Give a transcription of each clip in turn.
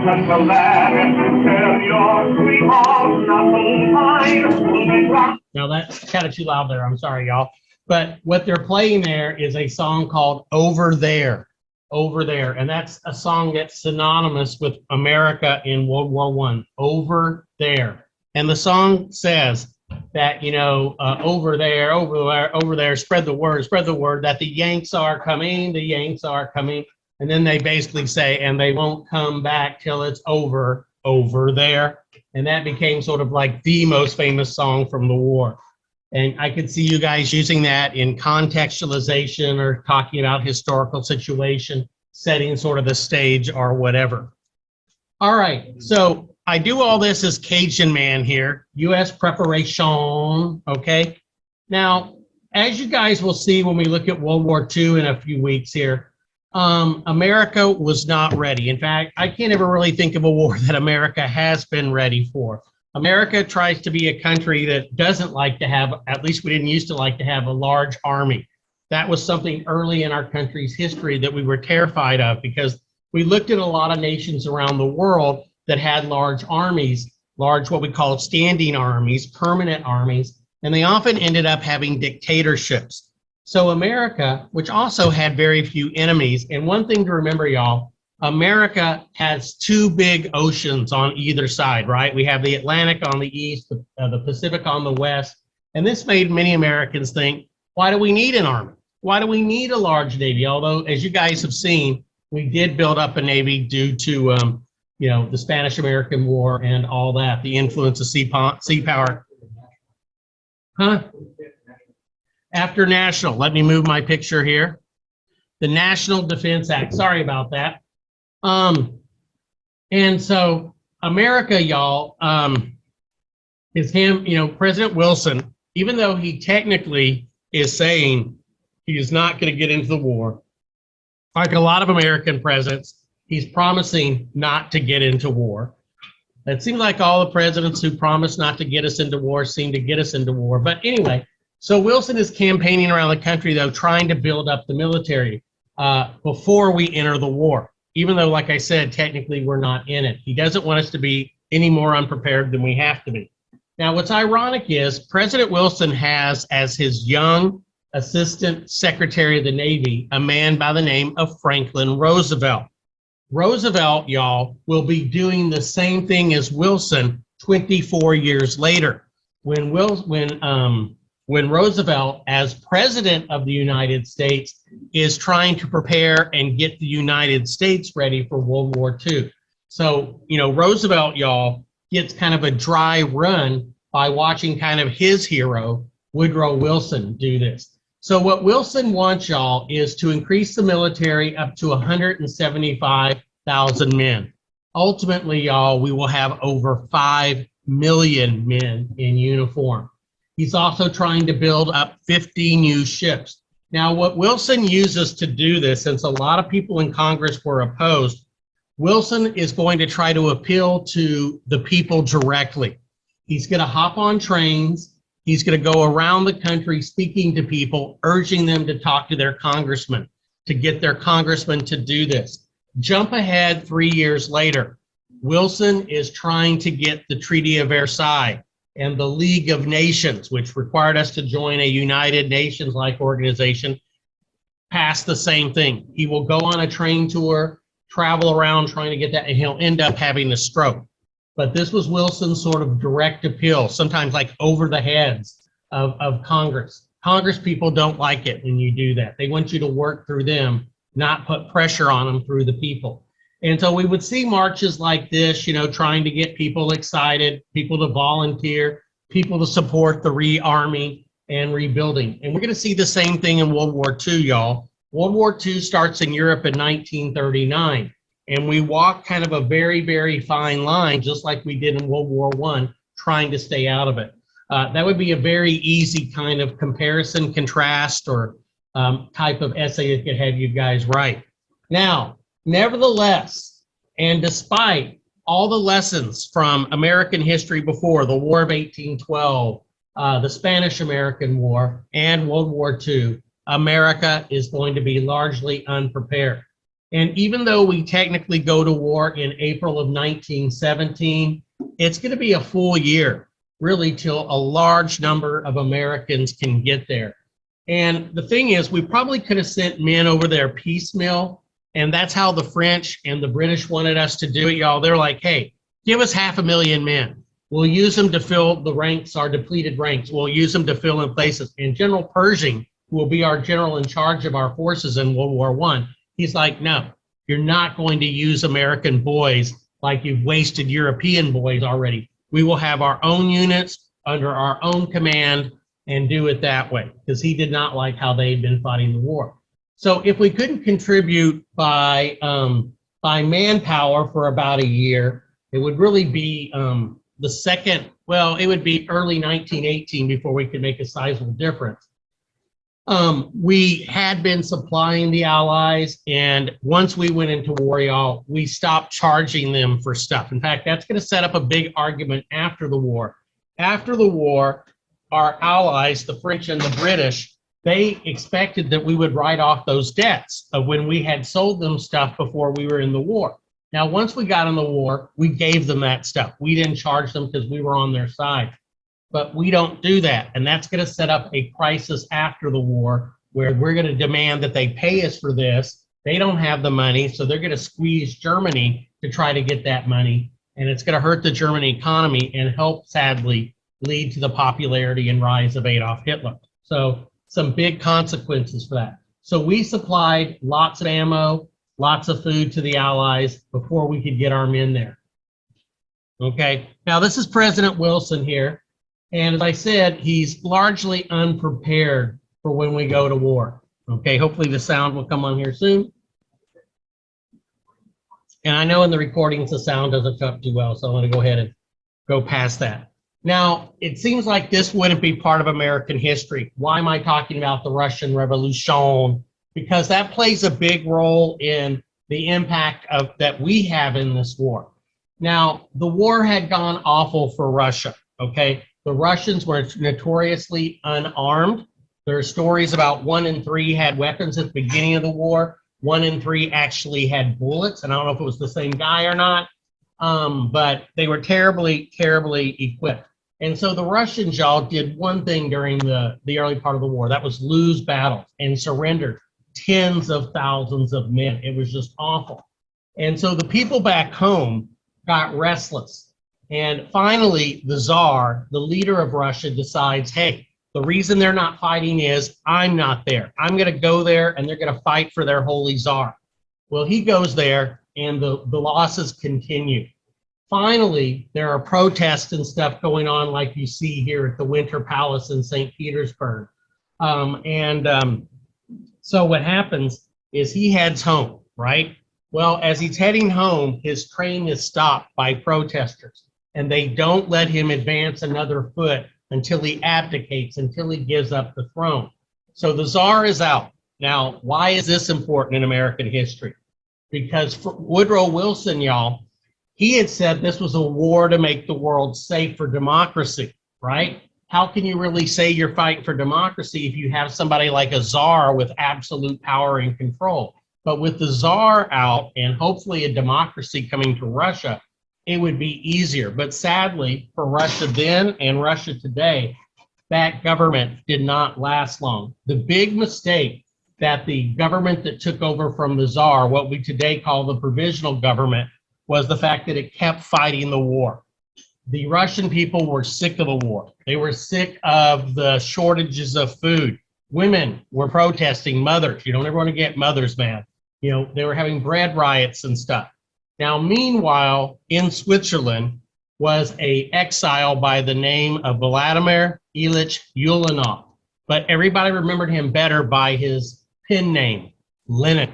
Just so that tell your sweetheart not so fine. Now that's kind of too loud there. I'm sorry, y'all. But what they're playing there is a song called Over There. Over There. And that's a song that's synonymous with America in World War I. Over There. And the song says that, you know, over there, spread the word that the Yanks are coming, the Yanks are coming. And then they basically say, and they won't come back till it's over there. And that became sort of like the most famous song from the war. And I could see you guys using that in contextualization or talking about historical situation, setting sort of the stage or whatever. All right, so I do all this as Cajun man here, U.S. preparation, okay? Now, as you guys will see when we look at World War II in a few weeks here, America was not ready. In fact, I can't ever really think of a war that America has been ready for. America tries to be a country that doesn't like to have, at least we didn't used to like to have a large army. That was something early in our country's history that we were terrified of because we looked at a lot of nations around the world that had large armies, large what we call standing armies, permanent armies, and they often ended up having dictatorships. So America, which also had very few enemies, and one thing to remember, y'all, America has two big oceans on either side, right? We have the Atlantic on the east, the Pacific on the west, and this made many Americans think, why do we need an army? Why do we need a large Navy? Although, as you guys have seen, we did build up a Navy due to, you know, the Spanish-American War and all that, the influence of sea power. Huh? After national, let me move my picture here. The National Defense Act, sorry about that. And so America, y'all, is him, you know, President Wilson, even though he technically is saying he is not going to get into the war, like a lot of American presidents, he's promising not to get into war. It seems like all the presidents who promise not to get us into war seem to get us into war. But anyway, so Wilson is campaigning around the country, though, trying to build up the military before we enter the war. Even though, like I said, technically we're not in it. He doesn't want us to be any more unprepared than we have to be. Now, what's ironic is President Wilson has as his young Assistant Secretary of the Navy a man by the name of Franklin Roosevelt. Roosevelt, y'all, will be doing the same thing as Wilson 24 years later. When Roosevelt, as President of the United States, is trying to prepare and get the United States ready for World War II. So, you know, Roosevelt, y'all, gets kind of a dry run by watching kind of his hero, Woodrow Wilson, do this. So what Wilson wants, y'all, is to increase the military up to 175,000 men. Ultimately, y'all, we will have over 5 million men in uniform. He's also trying to build up 50 new ships. Now, what Wilson uses to do this, since a lot of people in Congress were opposed, Wilson is going to try to appeal to the people directly. He's going to hop on trains. He's going to go around the country speaking to people, urging them to talk to their congressman, to get their congressman to do this. Jump ahead 3 years later. Wilson is trying to get the Treaty of Versailles and the League of Nations, which required us to join a United Nations-like organization, pass the same thing. He will go on a train tour, travel around trying to get that, and he'll end up having a stroke. But this was Wilson's sort of direct appeal, sometimes like over the heads of Congress. Congress people don't like it when you do that. They want you to work through them, not put pressure on them through the people. And so we would see marches like this, you know, trying to get people excited, people to volunteer, people to support the rearming and rebuilding. And we're going to see the same thing in World War II, y'all. World War II starts in Europe in 1939. And we walk kind of a very, very fine line, just like we did in World War I, trying to stay out of it. That would be a very easy kind of comparison, contrast, or type of essay that could have you guys write. Now, nevertheless, and despite all the lessons from American history before, the War of 1812, the Spanish-American War, and World War II, America is going to be largely unprepared. And even though we technically go to war in April of 1917, it's going to be a full year, really, till a large number of Americans can get there. And the thing is, we probably could have sent men over there piecemeal, and that's how the French and the British wanted us to do it, y'all. They're like, hey, give us 500,000 men. We'll use them to fill the ranks, our depleted ranks. We'll use them to fill in places. And General Pershing, who will be our general in charge of our forces in World War I, he's like, no, you're not going to use American boys like you've wasted European boys already. We will have our own units under our own command and do it that way, because he did not like how they had been fighting the war. So if we couldn't contribute by manpower for about a year, it would really be the second, well, it would be early 1918 before we could make a sizable difference. We had been supplying the Allies, and once we went into war, y'all, we stopped charging them for stuff. In fact, that's going to set up a big argument after the war. After the war, our allies, the French and the British, they expected that we would write off those debts of when we had sold them stuff before we were in the war. Now, once we got in the war, we gave them that stuff. We didn't charge them because we were on their side. But we don't do that. And that's going to set up a crisis after the war where we're going to demand that they pay us for this. They don't have the money, so they're going to squeeze Germany to try to get that money. And it's going to hurt the German economy and help, sadly, lead to the popularity and rise of Adolf Hitler. So some big consequences for that. So we supplied lots of ammo, lots of food to the Allies before we could get our men there. Okay, now this is President Wilson here. And as I said, he's largely unprepared for when we go to war. Okay, hopefully the sound will come on here soon. And I know in the recordings the sound doesn't come up too well, so I'm going to go ahead and go past that. Now, it seems like this wouldn't be part of American history. Why am I talking about the Russian Revolution? Because that plays a big role in the impact of that we have in this war. Now, the war had gone awful for Russia, okay? The Russians were notoriously unarmed. There are stories about 1 in 3 had weapons at the beginning of the war. 1 in 3 actually had bullets, and I don't know if it was the same guy or not, but they were terribly, terribly equipped. And so the Russians, y'all, did one thing during the early part of the war. That was lose battles and surrendered tens of thousands of men. It was just awful. And so the people back home got restless. And finally, the Tsar, the leader of Russia, decides, hey, the reason they're not fighting is I'm not there. I'm going to go there, and they're going to fight for their holy Tsar. Well, he goes there, and the losses continue. Finally, there are protests and stuff going on like you see here at the Winter Palace in St. Petersburg. So what happens is he heads home, right? Well, as he's heading home, his train is stopped by protesters, and they don't let him advance another foot until he abdicates, until he gives up the throne. So the Tsar is out. Now, why is this important in American history? Because for Woodrow Wilson, y'all, he had said this was a war to make the world safe for democracy, right? How can you really say you're fighting for democracy if you have somebody like a Tsar with absolute power and control? But with the Tsar out and hopefully a democracy coming to Russia, it would be easier. But sadly, for Russia then and Russia today, that government did not last long. The big mistake that the government that took over from the Tsar, what we today call the provisional government, was the fact that it kept fighting the war. The Russian people were sick of the war. They were sick of the shortages of food. Women were protesting, mothers. You don't ever want to get mothers mad. You know, they were having bread riots and stuff. Now, meanwhile, in Switzerland was an exile by the name of Vladimir Ilyich Ulyanov. But everybody remembered him better by his pen name, Lenin.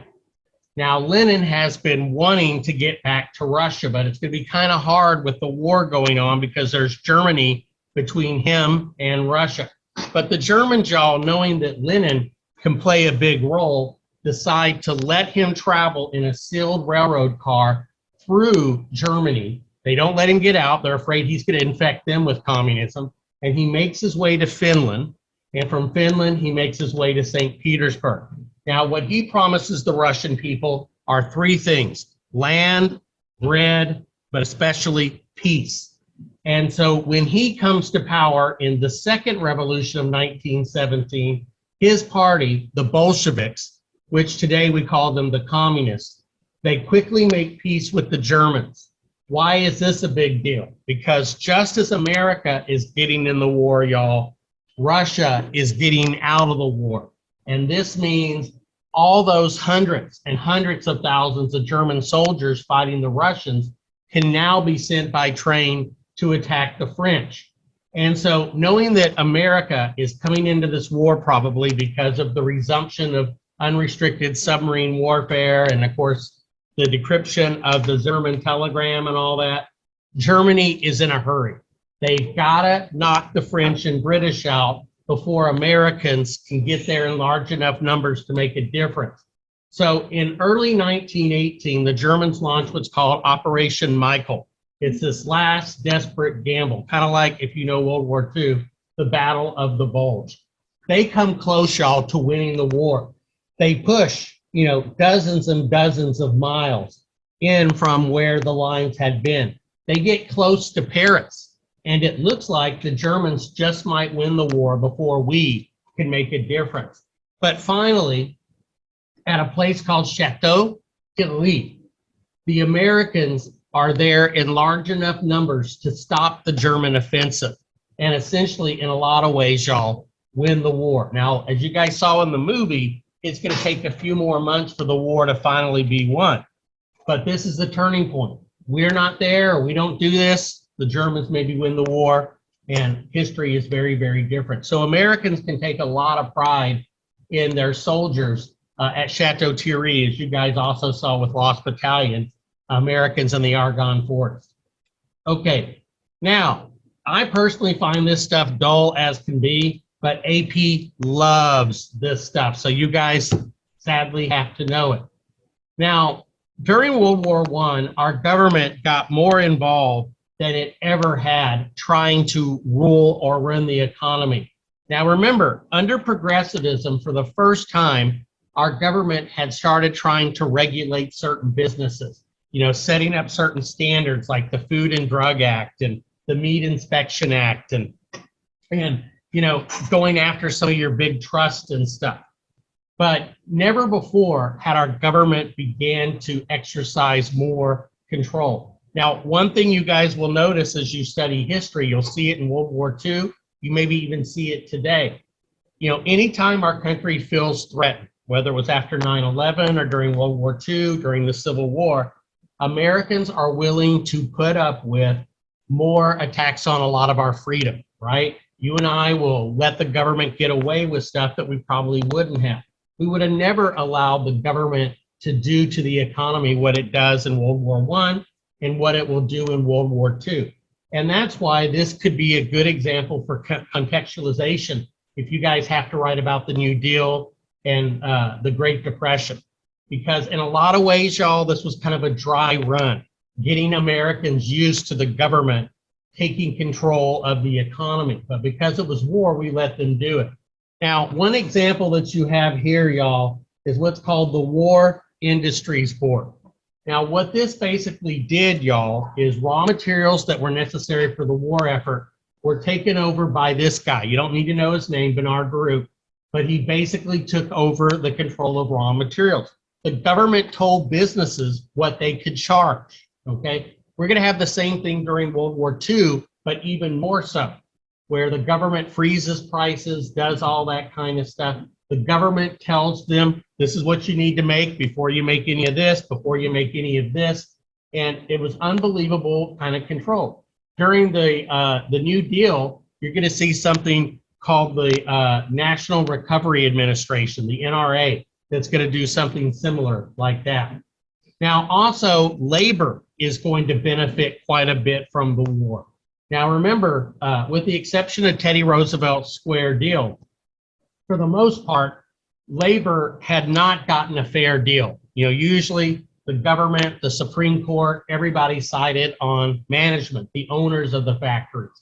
Now, Lenin has been wanting to get back to Russia, but it's going to be kind of hard with the war going on because there's Germany between him and Russia. But the Germans, y'all, knowing that Lenin can play a big role, decide to let him travel in a sealed railroad car through Germany. They don't let him get out. They're afraid he's going to infect them with communism. And he makes his way to Finland. And from Finland, he makes his way to St. Petersburg. Now, what he promises the Russian people are three things: land, bread, but especially peace. And so when he comes to power in the second revolution of 1917, his party, the Bolsheviks, which today we call them the communists, they quickly make peace with the Germans. Why is this a big deal? Because just as America is getting in the war, y'all, Russia is getting out of the war. And this means all those hundreds and hundreds of thousands of German soldiers fighting the Russians can now be sent by train to attack the French. And so knowing that America is coming into this war probably because of the resumption of unrestricted submarine warfare and of course the decryption of the Zimmerman telegram and all that, Germany is in a hurry. They've gotta knock the French and British out before Americans can get there in large enough numbers to make a difference. So in early 1918, the Germans launched what's called Operation Michael. It's this last desperate gamble, kind of like, if you know World War II, the Battle of the Bulge. They come close, y'all, to winning the war. They push, dozens and dozens of miles in from where the lines had been. They get close to Paris, and it looks like the Germans just might win the war before we can make a difference. But finally, at a place called Chateau Thierry, the Americans are there in large enough numbers to stop the German offensive and essentially, in a lot of ways, y'all, win the war. Now, as you guys saw in the movie, it's going to take a few more months for the war to finally be won. But this is the turning point. We're not there, or we don't do this, the Germans maybe win the war, and history is very, very different. So Americans can take a lot of pride in their soldiers at Chateau Thierry, as you guys also saw with Lost Battalion, Americans in the Argonne Forest. Okay, now, I personally find this stuff dull as can be, but AP loves this stuff. So you guys sadly have to know it. Now, during World War I, our government got more involved than it ever had trying to rule or run the economy. Now remember, under progressivism, for the first time, our government had started trying to regulate certain businesses, setting up certain standards like the Food and Drug Act and the Meat Inspection Act and going after some of your big trusts and stuff. But never before had our government began to exercise more control. Now, one thing you guys will notice as you study history, you'll see it in World War II, you maybe even see it today. Anytime our country feels threatened, whether it was after 9/11 or during World War II, during the Civil War, Americans are willing to put up with more attacks on a lot of our freedom, right? You and I will let the government get away with stuff that we probably wouldn't have. We would have never allowed the government to do to the economy what it does in World War I and what it will do in World War II. And that's why this could be a good example for contextualization if you guys have to write about the New Deal and the Great Depression. Because in a lot of ways, y'all, this was kind of a dry run, getting Americans used to the government taking control of the economy. But because it was war, we let them do it. Now, one example that you have here, y'all, is what's called the War Industries Board. Now, what this basically did, y'all, is raw materials that were necessary for the war effort were taken over by this guy. You don't need to know his name, Bernard Baruch, but he basically took over the control of raw materials. The government told businesses what they could charge, okay? We're gonna have the same thing during World War II, but even more so, where the government freezes prices, does all that kind of stuff. The government tells them, this is what you need to make before you make any of this, before you make any of this. And it was unbelievable kind of control. During the New Deal, you're gonna see something called the National Recovery Administration, the NRA, that's gonna do something similar like that. Now, also, labor is going to benefit quite a bit from the war. Now, remember, with the exception of Teddy Roosevelt's Square Deal, for the most part, labor had not gotten a fair deal. Usually the government, the Supreme Court, everybody sided on management, the owners of the factories.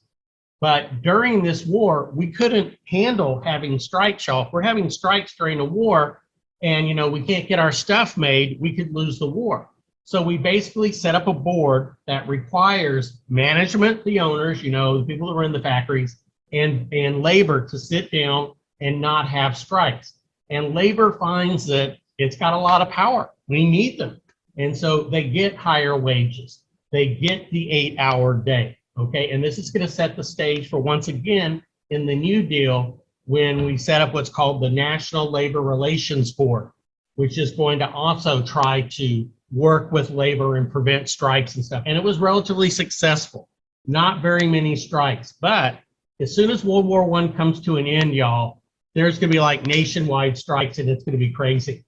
But during this war, we couldn't handle having strikes, y'all. If we're having strikes during a war and, we can't get our stuff made, we could lose the war. So we basically set up a board that requires management, the owners, the people that are in the factories, and labor to sit down and not have strikes. And labor finds that it's got a lot of power. We need them. And so they get higher wages. They get the 8-hour day, okay? And this is gonna set the stage for, once again, in the New Deal, when we set up what's called the National Labor Relations Board, which is going to also try to work with labor and prevent strikes and stuff. And it was relatively successful. Not very many strikes, but as soon as World War I comes to an end, y'all, there's gonna be like nationwide strikes, and it's gonna be crazy.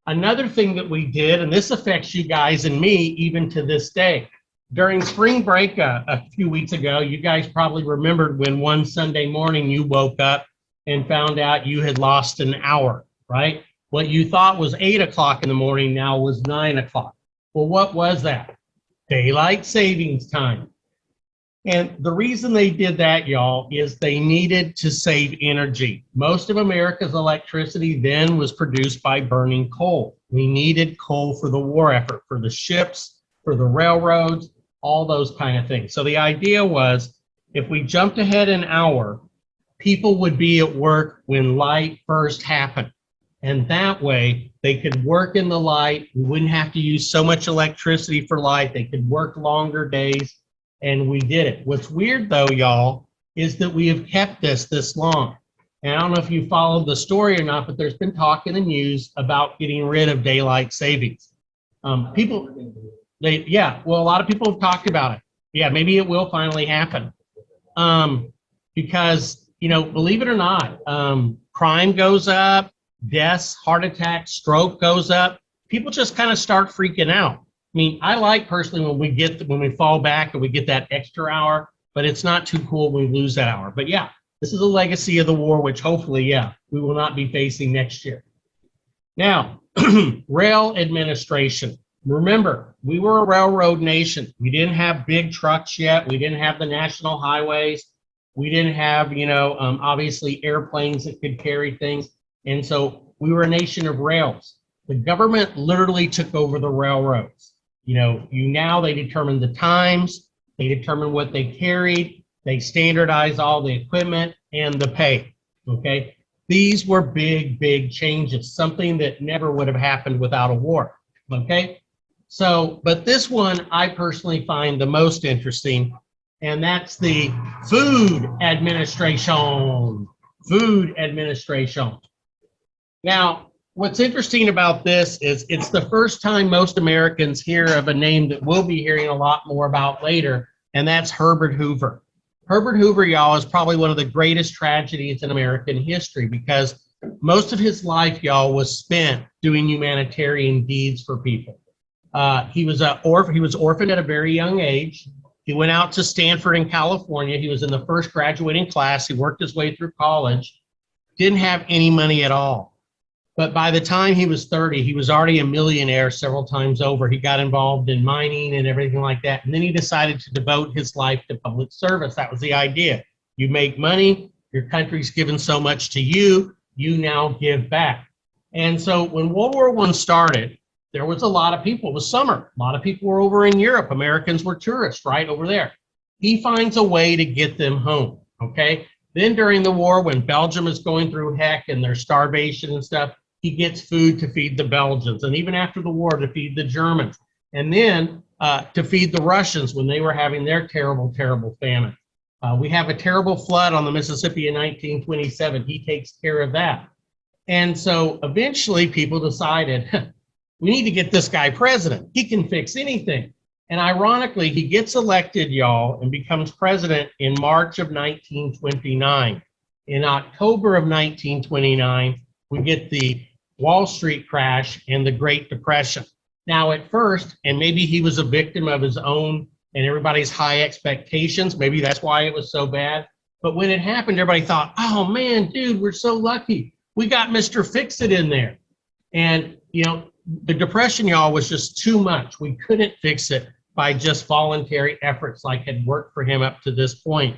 Another thing that we did, and this affects you guys and me even to this day, during spring break a few weeks ago, you guys probably remembered when one Sunday morning you woke up and found out you had lost an hour, right? What you thought was 8 o'clock in the morning now was 9 o'clock. Well, what was that? Daylight savings time. And the reason they did that, y'all, is they needed to save energy. Most of America's electricity then was produced by burning coal. We needed coal for the war effort, for the ships, for the railroads, all those kind of things. So the idea was, if we jumped ahead an hour, people would be at work when light first happened. And that way they could work in the light. We wouldn't have to use so much electricity for light. They could work longer days. And we did it. What's weird though, y'all, is that we have kept this long. And I don't know if you followed the story or not, but there's been talk in the news about getting rid of daylight savings. A lot of people have talked about it. Yeah, maybe it will finally happen. Because, believe it or not, crime goes up, deaths, heart attacks, stroke goes up. People just kind of start freaking out. I mean, I like personally when we fall back and we get that extra hour, but it's not too cool when we lose that hour. But yeah, this is a legacy of the war, which hopefully, we will not be facing next year. Now, rail administration. Remember, we were a railroad nation. We didn't have big trucks yet. We didn't have the national highways. We didn't have, obviously airplanes that could carry things. And so we were a nation of rails. The government literally took over the railroads. They determined the times, they determined what they carried, they standardized all the equipment and the pay, okay? These were big, big changes, something that never would have happened without a war, okay? So, but this one I personally find the most interesting, and that's the food administration. Food administration. Now, what's interesting about this is it's the first time most Americans hear of a name that we'll be hearing a lot more about later, and that's Herbert Hoover. Herbert Hoover, y'all, is probably one of the greatest tragedies in American history because most of his life, y'all, was spent doing humanitarian deeds for people. He was orphaned at a very young age. He went out to Stanford in California. He was in the first graduating class. He worked his way through college, didn't have any money at all. But by the time he was 30, he was already a millionaire several times over. He got involved in mining and everything like that. And then he decided to devote his life to public service. That was the idea. You make money, your country's given so much to you, you now give back. And so when World War I started, there was a lot of people. It was summer. A lot of people were over in Europe. Americans were tourists right over there. He finds a way to get them home, okay? Then during the war, when Belgium is going through heck and there's starvation and stuff, he gets food to feed the Belgians, and even after the war to feed the Germans, and then to feed the Russians when they were having their terrible, terrible famine. We have a terrible flood on the Mississippi in 1927. He takes care of that. And so eventually people decided, we need to get this guy president. He can fix anything. And ironically, he gets elected, y'all, and becomes president in March of 1929. In October of 1929, we get the Wall Street crash and the Great Depression. Now at first, and maybe he was a victim of his own and everybody's high expectations, maybe that's why it was so bad. But when it happened, everybody thought, oh man, dude, we're so lucky. We got Mr. Fix-It in there. And the Depression, y'all, was just too much. We couldn't fix it by just voluntary efforts like had worked for him up to this point.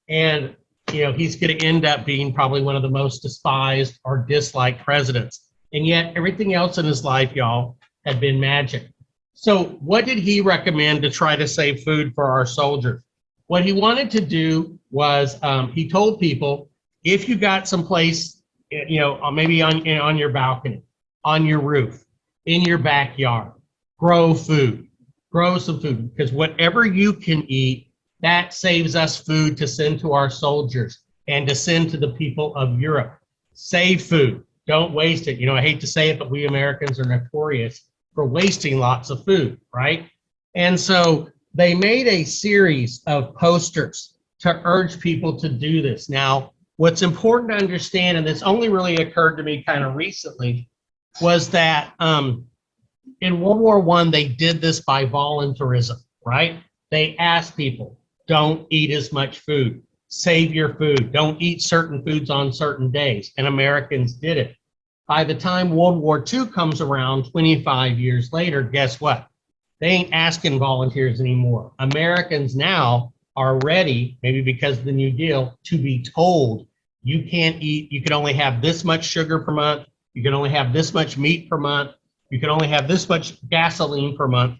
And he's going to end up being probably one of the most despised or disliked presidents. And yet everything else in his life, y'all, had been magic. So what did he recommend to try to save food for our soldiers? What he wanted to do was he told people, if you got someplace, you know, maybe on your balcony, on your roof, in your backyard, grow food, grow some food, because whatever you can eat, that saves us food to send to our soldiers and to send to the people of Europe. Save food, don't waste it. You know, I hate to say it, but we Americans are notorious for wasting lots of food, right? And so they made a series of posters to urge people to do this. Now, what's important to understand, and this only really occurred to me kind of recently, was that in World War I, they did this by voluntarism, right? They asked people, don't eat as much food, save your food, don't eat certain foods on certain days, and Americans did it. By the time World War II comes around 25 years later, guess what? They ain't asking volunteers anymore. Americans now are ready, maybe because of the New Deal, to be told you can't eat, you can only have this much sugar per month, you can only have this much meat per month, you can only have this much gasoline per month,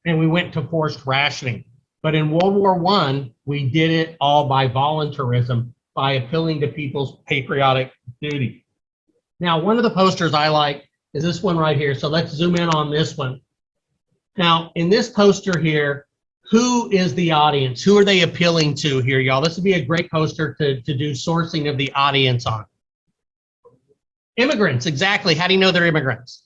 and we went to forced rationing. But in World War I, we did it all by voluntarism, by appealing to people's patriotic duty. Now, one of the posters I like is this one right here. So let's zoom in on this one. Now, in this poster here, who is the audience? Who are they appealing to here, y'all? This would be a great poster to do sourcing of the audience on. Immigrants, exactly. How do you know they're immigrants?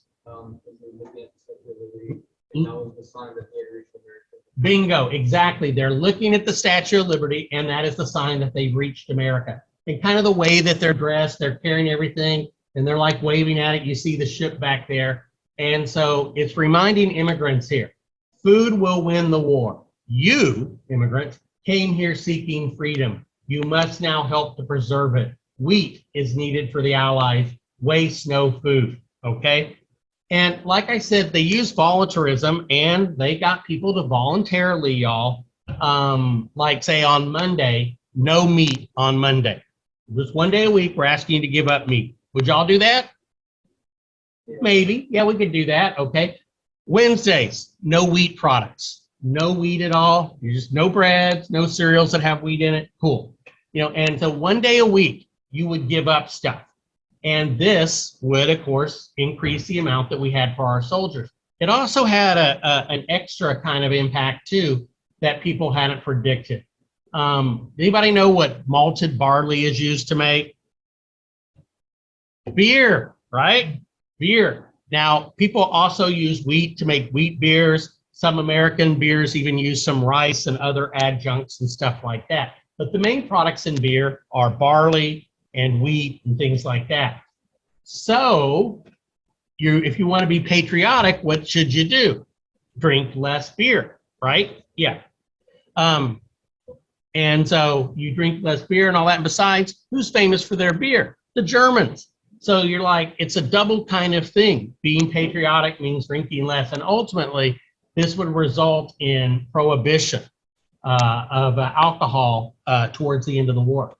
Bingo, exactly. They're looking at the Statue of Liberty, and that is the sign that they've reached America. And kind of the way that they're dressed, they're carrying everything, and they're like waving at it. You see the ship back there. And so it's reminding immigrants here, food will win the war. You, immigrants, came here seeking freedom. You must now help to preserve it. Wheat is needed for the Allies. Waste no food, okay? And like I said, they use voluntarism, and they got people to voluntarily, y'all, like say on Monday, no meat on Monday. Just one day a week, we're asking you to give up meat. Would y'all do that? Maybe. Yeah, we could do that. Okay. Wednesdays, no wheat products. No wheat at all. You just no breads, no cereals that have wheat in it. Cool. You know, and so one day a week, you would give up stuff. And this would, of course, increase the amount that we had for our soldiers. It also had an extra kind of impact, too, that people hadn't predicted. Anybody know what malted barley is used to make? Beer, right? Beer. Now, people also use wheat to make wheat beers. Some American beers even use some rice and other adjuncts and stuff like that. But the main products in beer are barley and wheat and things like that. So, if you want to be patriotic, what should you do? Drink less beer, right? Yeah. And so you drink less beer and all that. And besides, who's famous for their beer? The Germans. So you're like, it's a double kind of thing. Being patriotic means drinking less. And ultimately, this would result in prohibition of alcohol towards the end of the war.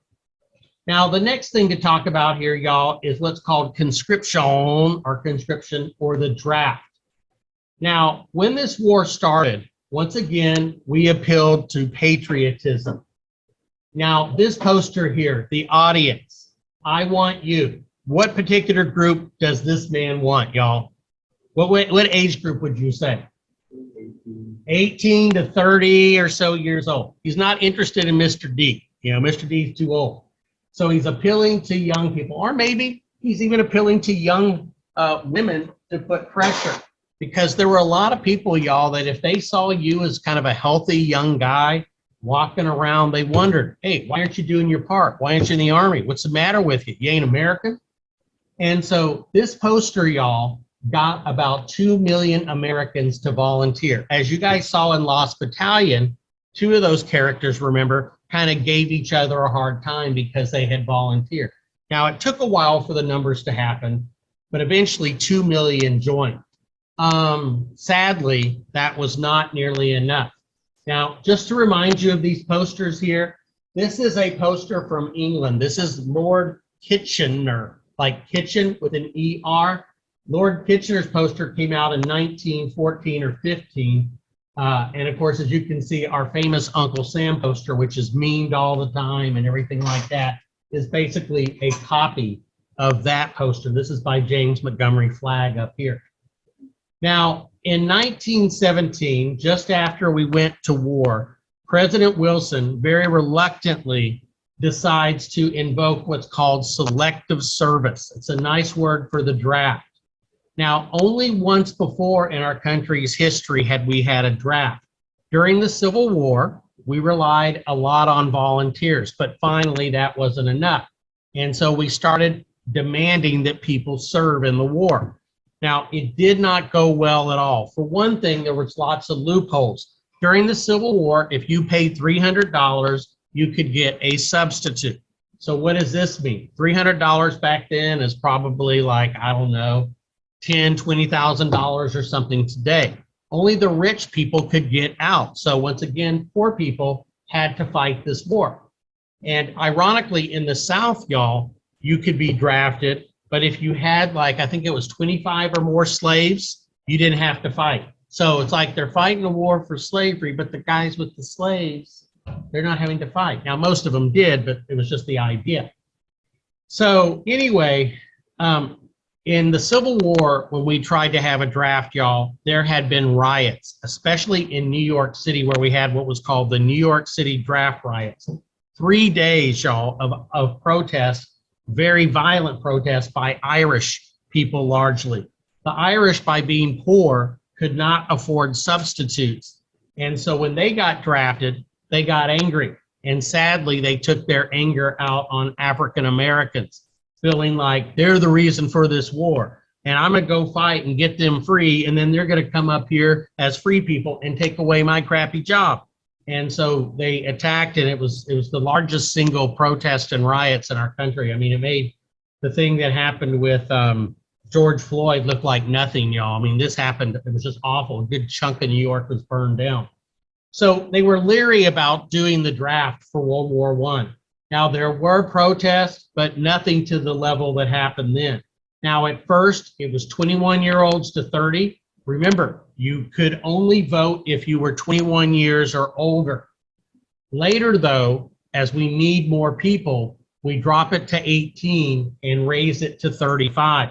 Now, the next thing to talk about here, y'all, is what's called conscription or the draft. Now, when this war started, once again, we appealed to patriotism. Now, this poster here, the audience, I want you. What particular group does this man want, y'all? What age group would you say? 18 to 30 or so years old. He's not interested in Mr. D. You know, Mr. D is too old. So he's appealing to young people, or maybe he's even appealing to young women to put pressure. Because there were a lot of people, y'all, that if they saw you as kind of a healthy young guy walking around, they wondered, hey, why aren't you doing your part? Why aren't you in the Army? What's the matter with you? You ain't American? And so this poster, y'all, got about 2 million Americans to volunteer. As you guys saw in Lost Battalion, two of those characters, remember, kind of gave each other a hard time because they had volunteered. Now, it took a while for the numbers to happen, but eventually 2 million joined. Sadly, that was not nearly enough. Now, just to remind you of these posters here, this is a poster from England. This is Lord Kitchener, like Kitchen with an ER. Lord Kitchener's poster came out in 1914 or 15. And of course, as you can see, our famous Uncle Sam poster, which is memed all the time and everything like that, is basically a copy of that poster. This is by James Montgomery Flagg up here. Now, in 1917, just after we went to war, President Wilson very reluctantly decides to invoke what's called selective service. It's a nice word for the draft. Now, only once before in our country's history had we had a draft. During the Civil War, we relied a lot on volunteers, but finally that wasn't enough. And so we started demanding that people serve in the war. Now, it did not go well at all. For one thing, there was lots of loopholes. During the Civil War, if you paid $300, you could get a substitute. So what does this mean? $300 back then is probably like, I don't know, $10,000, $20,000 or something today. Only the rich people could get out. So once again, poor people had to fight this war. And ironically, in the South, y'all, you could be drafted, but if you had like, I think it was 25 or more slaves, you didn't have to fight. So it's like they're fighting a war for slavery, but the guys with the slaves, they're not having to fight. Now, most of them did, but it was just the idea. So anyway, in the Civil War, when we tried to have a draft, y'all, there had been riots, especially in New York City, where we had what was called the New York City draft riots. 3 days, y'all, of protests, very violent protests by Irish people largely. The Irish, by being poor, could not afford substitutes. And so when they got drafted, they got angry. And sadly, they took their anger out on African Americans, feeling like they're the reason for this war. And I'm gonna go fight and get them free, and then they're gonna come up here as free people and take away my crappy job. And so they attacked, and it was the largest single protest and riots in our country. I mean, it made the thing that happened with George Floyd look like nothing, y'all. I mean, this happened, it was just awful. A good chunk of New York was burned down. So they were leery about doing the draft for World War I. Now, there were protests, but nothing to the level that happened then. Now, at first, it was 21-year-olds to 30. Remember, you could only vote if you were 21 years or older. Later, though, as we need more people, we drop it to 18 and raise it to 35.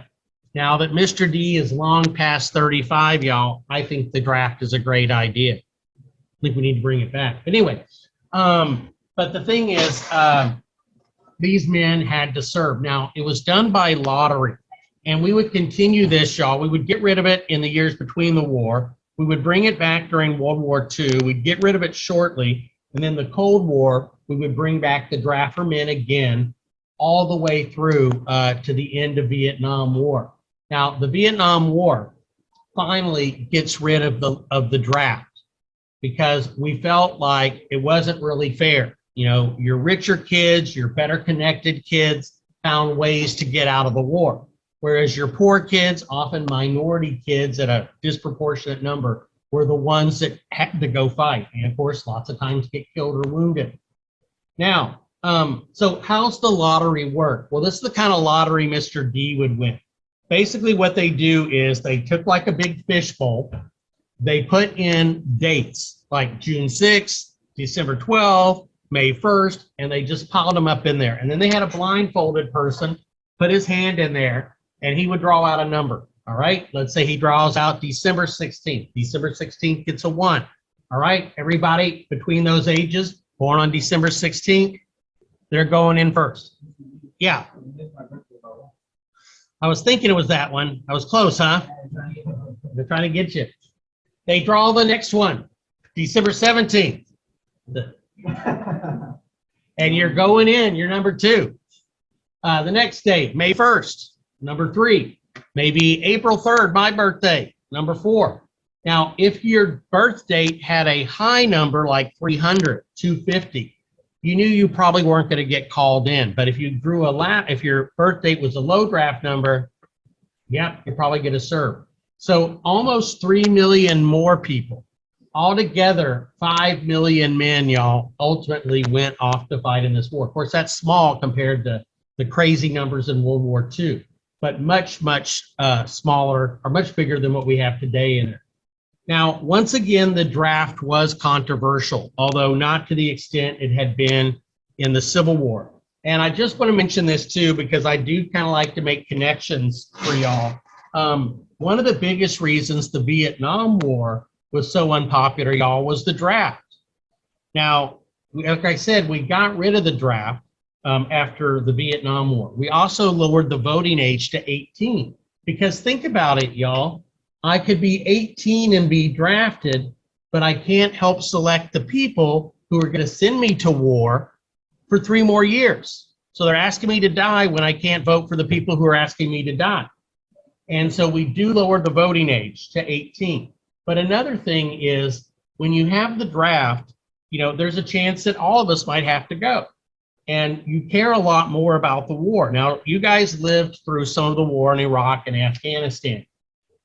Now that Mr. D is long past 35, y'all, I think the draft is a great idea. I think we need to bring it back. Anyway, but the thing is, these men had to serve. Now, it was done by lottery. And we would continue this, y'all. We would get rid of it in the years between the war. We would bring it back during World War II. We'd get rid of it shortly. And then the Cold War, we would bring back the draft for men again, all the way through to the end of Vietnam War. Now, the Vietnam War finally gets rid of the draft because we felt like it wasn't really fair. You know, your richer kids, your better connected kids found ways to get out of the war. Whereas your poor kids, often minority kids at a disproportionate number, were the ones that had to go fight. And of course, lots of times get killed or wounded. Now, so how's the lottery work? Well, this is the kind of lottery Mr. D would win. Basically what they do is they took like a big fishbowl, they put in dates like June 6th, December 12th, May 1st, and they just piled them up in there. And then they had a blindfolded person put his hand in there, and he would draw out a number, all right? Let's say he draws out December 16th. December 16th gets a 1, all right? Everybody between those ages, born on December 16th, they're going in first. Yeah. I was thinking it was that one. I was close, huh? They're trying to get you. They draw the next one, December 17th. And you're going in, you're number 2. The next day, May 1st. Number 3, maybe April 3rd, my birthday, number 4. Now, if your birth date had a high number like 300, 250, you knew you probably weren't going to get called in. But if you drew if your birth date was a low draft number, yeah, you're probably going to serve. So almost 3 million more people. Altogether, 5 million men, y'all, ultimately went off to fight in this war. Of course, that's small compared to the crazy numbers in World War II, but much, much smaller or much bigger than what we have today in it. Now, once again, the draft was controversial, although not to the extent it had been in the Civil War. And I just want to mention this too, because I do kind of like to make connections for y'all. One of the biggest reasons the Vietnam War was so unpopular, y'all, was the draft. Now, like I said, we got rid of the draft after the Vietnam War. We also lowered the voting age to 18, because think about it, y'all. I could be 18 and be drafted, but I can't help select the people who are going to send me to war for 3 more years. So they're asking me to die when I can't vote for the people who are asking me to die. And so we do lower the voting age to 18. But another thing is, when you have the draft, you know, there's a chance that all of us might have to go. And you care a lot more about the war. Now, you guys lived through some of the war in Iraq and Afghanistan.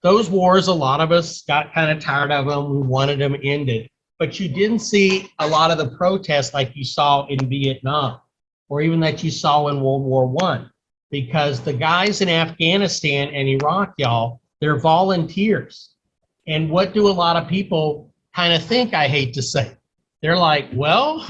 Those wars, a lot of us got kind of tired of them. We wanted them ended. But you didn't see a lot of the protests like you saw in Vietnam, or even that you saw in World War I. Because the guys in Afghanistan and Iraq, y'all, they're volunteers. And what do a lot of people kind of think, I hate to say? They're like, well,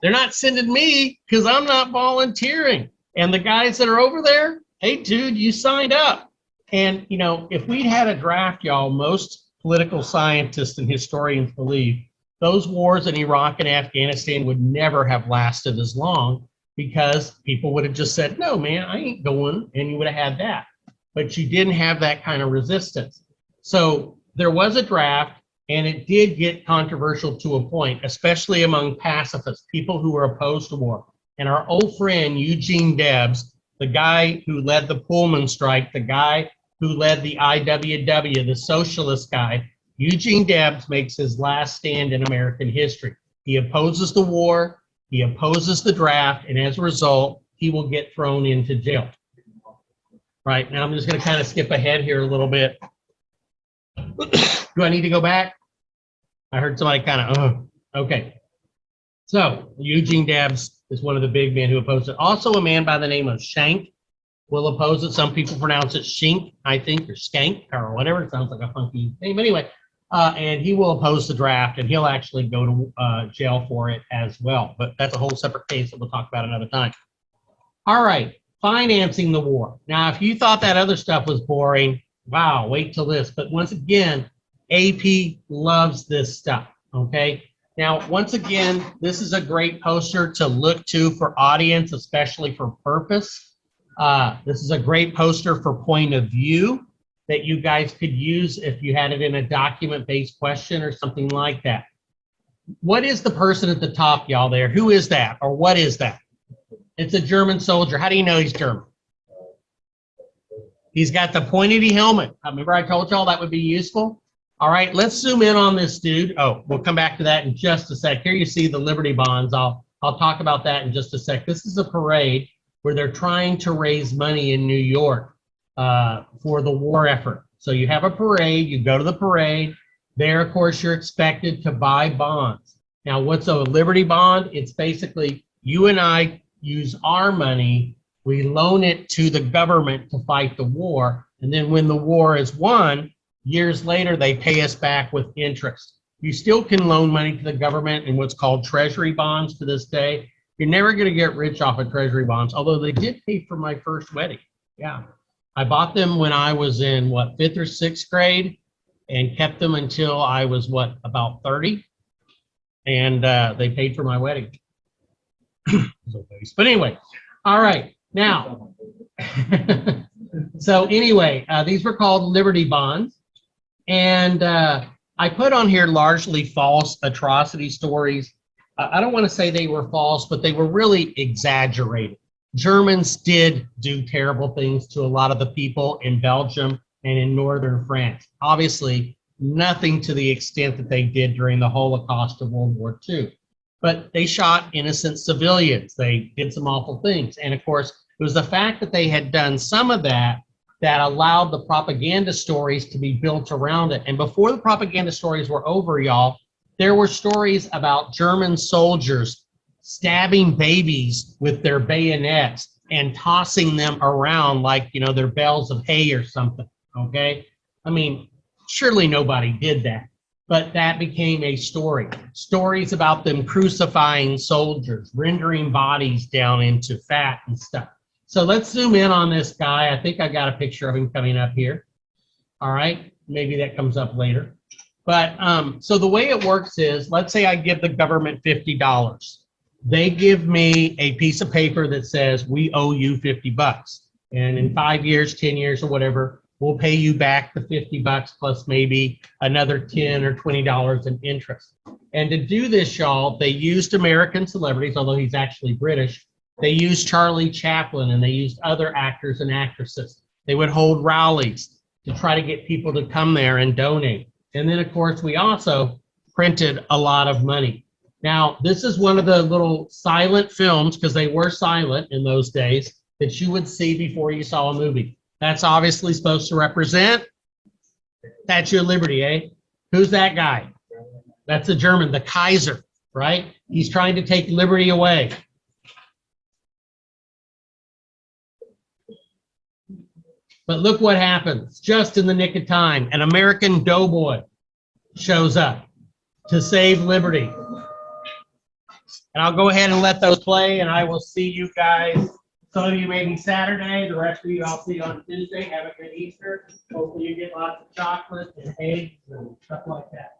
they're not sending me because I'm not volunteering. And the guys that are over there, hey, dude, you signed up. And, you know, if we'd had a draft, y'all, most political scientists and historians believe those wars in Iraq and Afghanistan would never have lasted as long, because people would have just said, no, man, I ain't going, and you would have had that. But you didn't have that kind of resistance. So there was a draft, and it did get controversial to a point, especially among pacifists, people who were opposed to war. And our old friend, Eugene Debs, the guy who led the Pullman strike, the guy who led the IWW, the socialist guy, Eugene Debs makes his last stand in American history. He opposes the war, he opposes the draft, and as a result, he will get thrown into jail. Right, now I'm just going to kind of skip ahead here a little bit. Do I need to go back? I heard somebody kind of, okay. So Eugene Debs is one of the big men who opposed it. Also a man by the name of Schenck will oppose it. Some people pronounce it Schink, I think, or Skank, or whatever. It sounds like a funky name. Anyway, and he will oppose the draft, and he'll actually go to jail for it as well. But that's a whole separate case that we'll talk about another time. All right, financing the war. Now, if you thought that other stuff was boring, wow, wait till this. But once again, AP loves this stuff, okay? Now, once again, this is a great poster to look to for audience, especially for purpose. This is a great poster for point of view that you guys could use if you had it in a document-based question or something like that. What is the person at the top, y'all, there? Who is that, or what is that? It's a German soldier. How do you know he's German? He's got the pointy helmet. Remember I told y'all that would be useful? All right, let's zoom in on this dude. Oh, we'll come back to that in just a sec. Here you see the Liberty Bonds. I'll talk about that in just a sec. This is a parade where they're trying to raise money in New York for the war effort. So you have a parade, you go to the parade. There, of course, you're expected to buy bonds. Now, what's a Liberty Bond? It's basically you and I use our money, we loan it to the government to fight the war, and then when the war is won, years later, they pay us back with interest. You still can loan money to the government in what's called treasury bonds to this day. You're never going to get rich off of treasury bonds, although they did pay for my first wedding. Yeah. I bought them when I was in, what, 5th or 6th grade, and kept them until I was, what, about 30? And they paid for my wedding. But anyway, all right. Now, so anyway, these were called Liberty Bonds. And I put on here largely false atrocity stories. I don't want to say they were false, but they were really exaggerated. Germans did do terrible things to a lot of the people in Belgium and in northern France. Obviously, nothing to the extent that they did during the Holocaust of World War II. But they shot innocent civilians. They did some awful things. And of course, it was the fact that they had done some of that that allowed the propaganda stories to be built around it. And before the propaganda stories were over, y'all, there were stories about German soldiers stabbing babies with their bayonets and tossing them around like, you know, they're bales of hay or something, okay? I mean, surely nobody did that, but that became a story. Stories about them crucifying soldiers, rendering bodies down into fat and stuff. So let's zoom in on this guy. I think I got a picture of him coming up here. All right, maybe that comes up later. But so the way it works is, let's say I give the government $50. They give me a piece of paper that says, we owe you 50 bucks. And in 5 years, 10 years or whatever, we'll pay you back the 50 bucks plus maybe another 10 or $20 in interest. And to do this, y'all, they used American celebrities, although he's actually British. They used Charlie Chaplin and they used other actors and actresses. They would hold rallies to try to get people to come there and donate. And then, of course, we also printed a lot of money. Now, this is one of the little silent films, because they were silent in those days, that you would see before you saw a movie. That's obviously supposed to represent Statue of Liberty, eh? Who's that guy? That's the German, the Kaiser, right? He's trying to take liberty away. But look what happens, just in the nick of time. An American doughboy shows up to save liberty. And I'll go ahead and let those play, and I will see you guys. Some of you maybe Saturday, the rest of you I'll see on Tuesday. Have a good Easter. Hopefully you get lots of chocolate and eggs and stuff like that.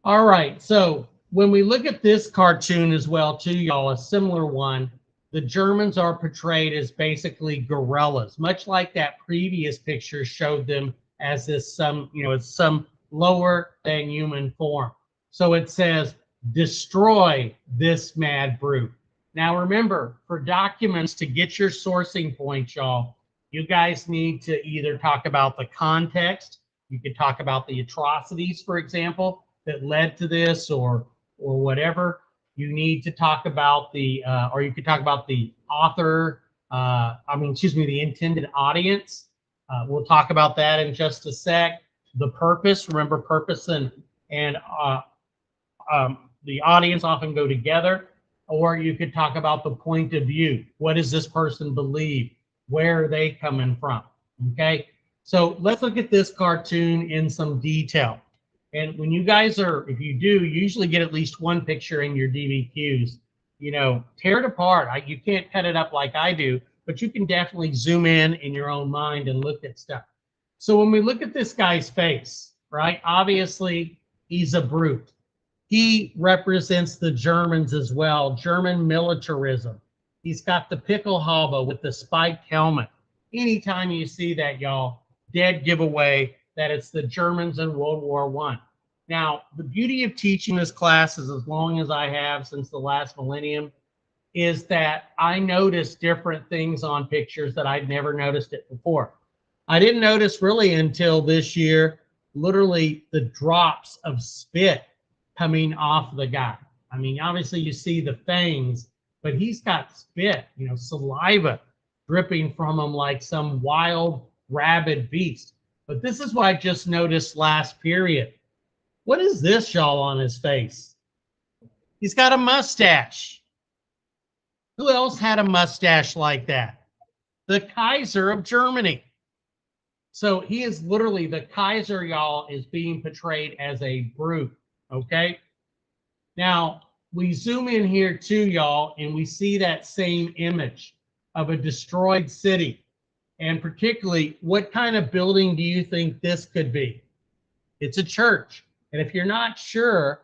All right, so when we look at this cartoon as well, too, y'all, a similar one, the Germans are portrayed as basically guerrillas, much like that previous picture showed them as this some lower than human form. So it says, destroy this mad brute. Now remember, for documents to get your sourcing points, y'all, you guys need to either talk about the context, you could talk about the atrocities, for example, that led to this, or whatever. You need to talk about the, or you could talk about the author, the intended audience. We'll talk about that in just a sec. The purpose, remember purpose and the audience often go together. Or you could talk about the point of view. What does this person believe? Where are they coming from? Okay, so let's look at this cartoon in some detail. And when you guys if you do, you usually get at least one picture in your DVQs. You know, tear it apart. You can't cut it up like I do, but you can definitely zoom in your own mind and look at stuff. So when we look at this guy's face, right, obviously he's a brute. He represents the Germans as well, German militarism. He's got the pickelhaube with the spiked helmet. Anytime you see that, y'all, dead giveaway that it's the Germans in World War I. Now, the beauty of teaching this class is as long as I have since the last millennium is that I notice different things on pictures that I'd never noticed it before. I didn't notice really until this year, literally the drops of spit coming off the guy. I mean, obviously you see the fangs, but he's got spit, you know, saliva dripping from him like some wild, rabid beast. But this is what I just noticed last period. What is this, y'all, on his face? He's got a mustache. Who else had a mustache like that? The Kaiser of Germany. So he is literally, the Kaiser, y'all, is being portrayed as a brute, okay? Now, we zoom in here too, y'all, and we see that same image of a destroyed city. And particularly, what kind of building do you think this could be? It's a church. And if you're not sure,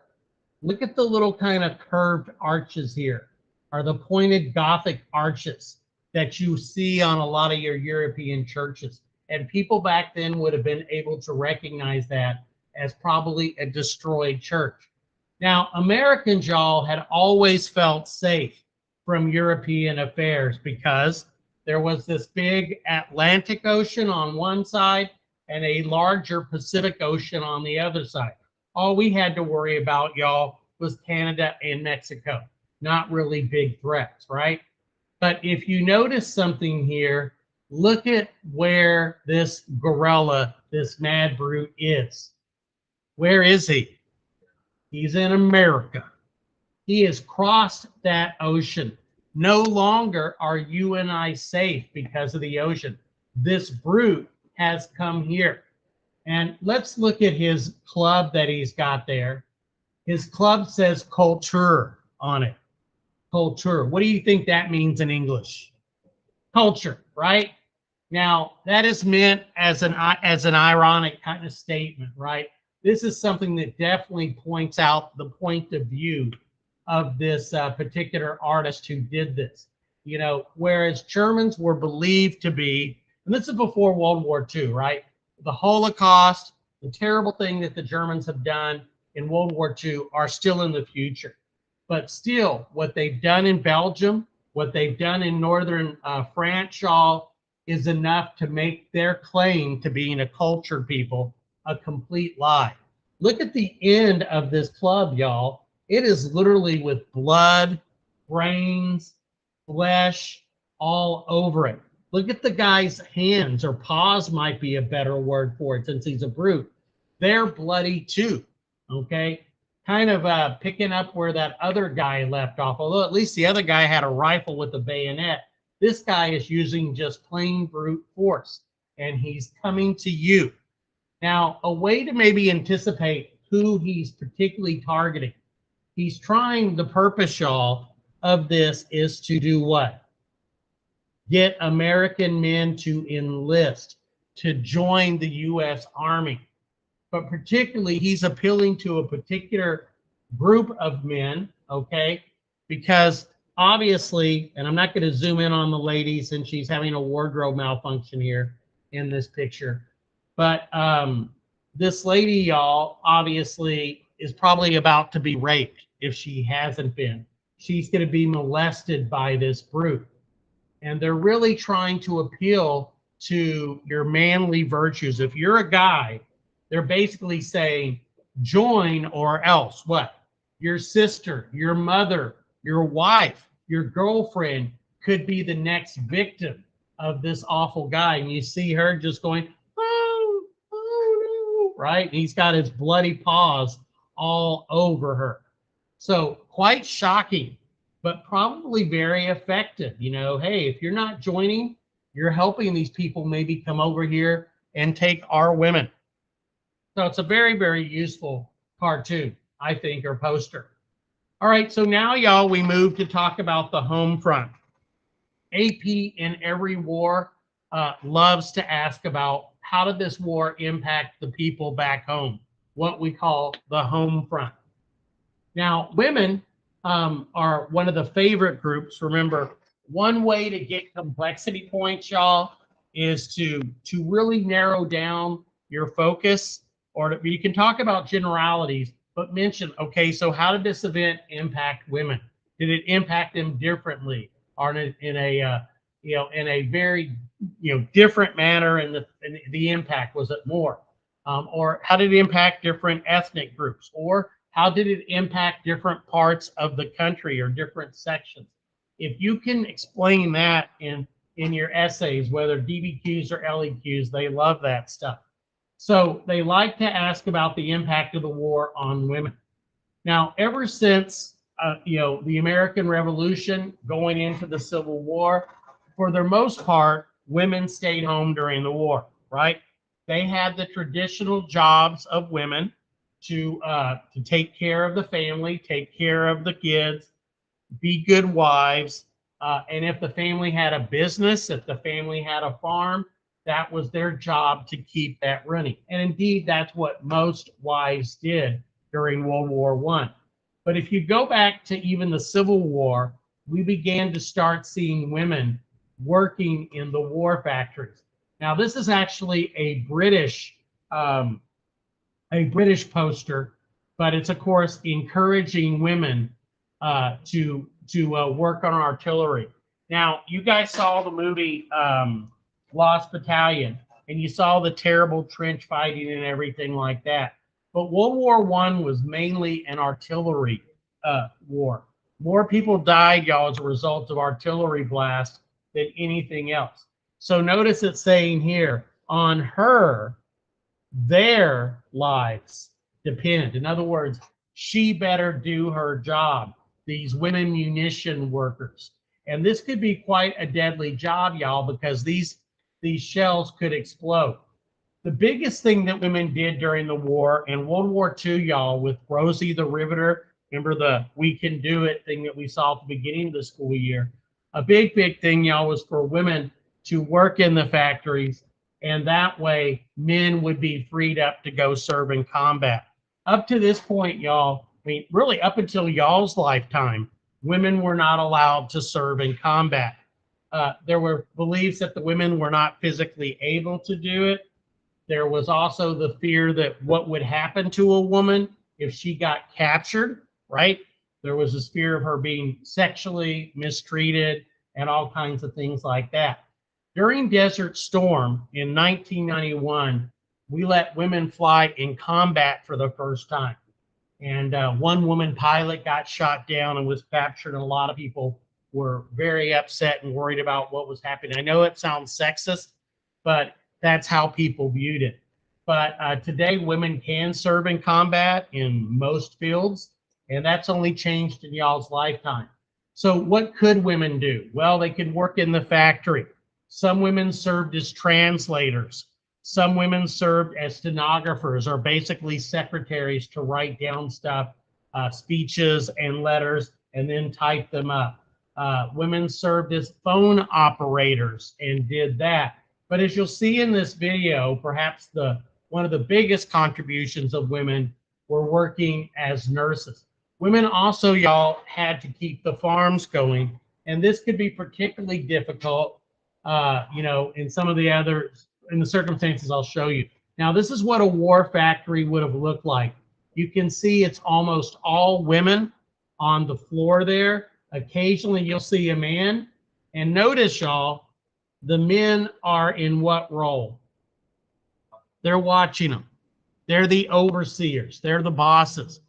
look at the little kind of curved arches here, are the pointed Gothic arches that you see on a lot of your European churches. And people back then would have been able to recognize that as probably a destroyed church. Now, Americans, y'all, had always felt safe from European affairs because there was this big Atlantic Ocean on one side and a larger Pacific Ocean on the other side. All we had to worry about, y'all, was Canada and Mexico. Not really big threats, right? But if you notice something here, look at where this gorilla, this mad brute is. Where is he? He's in America. He has crossed that ocean. No longer are you and I safe because of the ocean. This brute has come here. And let's look at his club that he's got there. His club says culture on it. Culture. What do you think that means in English? Culture, right? Now, that is meant as an ironic kind of statement, right? This is something that definitely points out the point of view of this particular artist who did this. You know, whereas Germans were believed to be, and this is before World War II, right? The Holocaust, the terrible thing that the Germans have done in World War II are still in the future. But still, what they've done in Belgium, what they've done in northern France, y'all, is enough to make their claim to being a cultured people a complete lie. Look at the end of this club, y'all. It is literally with blood, brains, flesh all over it. Look at the guy's hands, or paws might be a better word for it since he's a brute. They're bloody too, okay? Kind of picking up where that other guy left off, although at least the other guy had a rifle with a bayonet. This guy is using just plain brute force, and he's coming to you. Now, a way to maybe anticipate who he's particularly targeting. He's trying, the purpose, y'all, of this is to do what? Get American men to enlist, to join the U.S. Army. But particularly, he's appealing to a particular group of men, okay? Because obviously, and I'm not going to zoom in on the lady since she's having a wardrobe malfunction here in this picture. But this lady, y'all, obviously is probably about to be raped if she hasn't been. She's going to be molested by this brute. And they're really trying to appeal to your manly virtues. If you're a guy, they're basically saying, join or else what? Your sister, your mother, your wife, your girlfriend could be the next victim of this awful guy. And you see her just going, oh, oh no, right? And he's got his bloody paws all over her. So quite shocking, but probably very effective. You know, hey, if you're not joining, you're helping these people maybe come over here and take our women. So it's a very, very useful cartoon, I think, or poster. All right, so now, y'all, we move to talk about the home front. AP in every war loves to ask about how did this war impact the people back home, what we call the home front. Now, women are one of the favorite groups. Remember, one way to get complexity points, y'all, is to really narrow down your focus, or you can talk about generalities, but mention, okay, so how did this event impact women? Did it impact them differently, or in a very different manner? And the impact, was it more, or how did it impact different ethnic groups, or how did it impact different parts of the country or different sections? If you can explain that in your essays, whether DBQs or LEQs, they love that stuff. So they like to ask about the impact of the war on women. Now, ever since the American Revolution going into the Civil War, for the most part, women stayed home during the war, right? They had the traditional jobs of women to take care of the family, take care of the kids, be good wives. And if the family had a business, if the family had a farm, that was their job to keep that running. And indeed, that's what most wives did during World War I. But if you go back to even the Civil War, we began to start seeing women working in the war factories. Now, this is actually a British poster, but it's of course encouraging women to work on artillery. Now, you guys saw the movie Lost Battalion, and you saw the terrible trench fighting and everything like that. But World War I was mainly an artillery war. More people died, y'all, as a result of artillery blast than anything else. So notice it's saying here, on her, their lives depend. In other words, she better do her job. These women munition workers. And this could be quite a deadly job, y'all, because these shells could explode. The biggest thing that women did during the war, and World War II, y'all, with Rosie the Riveter, remember the "we can do it" thing that we saw at the beginning of the school year? A big thing, y'all, was for women to work in the factories, and that way men would be freed up to go serve in combat. Up to this point, y'all, I mean, really up until y'all's lifetime, women were not allowed to serve in combat. There were beliefs that the women were not physically able to do it. There was also the fear that what would happen to a woman if she got captured, right? There was this fear of her being sexually mistreated and all kinds of things like that. During Desert Storm in 1991, we let women fly in combat for the first time. And one woman pilot got shot down and was captured, and a lot of people were very upset and worried about what was happening. I know it sounds sexist, but that's how people viewed it. But today, women can serve in combat in most fields, and that's only changed in y'all's lifetime. So what could women do? Well, they could work in the factory. Some women served as translators. Some women served as stenographers, or basically secretaries, to write down stuff, speeches and letters, and then type them up. Women served as phone operators and did that. But as you'll see in this video, perhaps one of the biggest contributions of women were working as nurses. Women also, y'all, had to keep the farms going, and this could be particularly difficult, in some of the others, in the circumstances I'll show you. Now, this is what a war factory would have looked like. You can see it's almost all women on the floor there. Occasionally, you'll see a man. And notice, y'all, the men are in what role? They're watching them. They're the overseers. They're the bosses.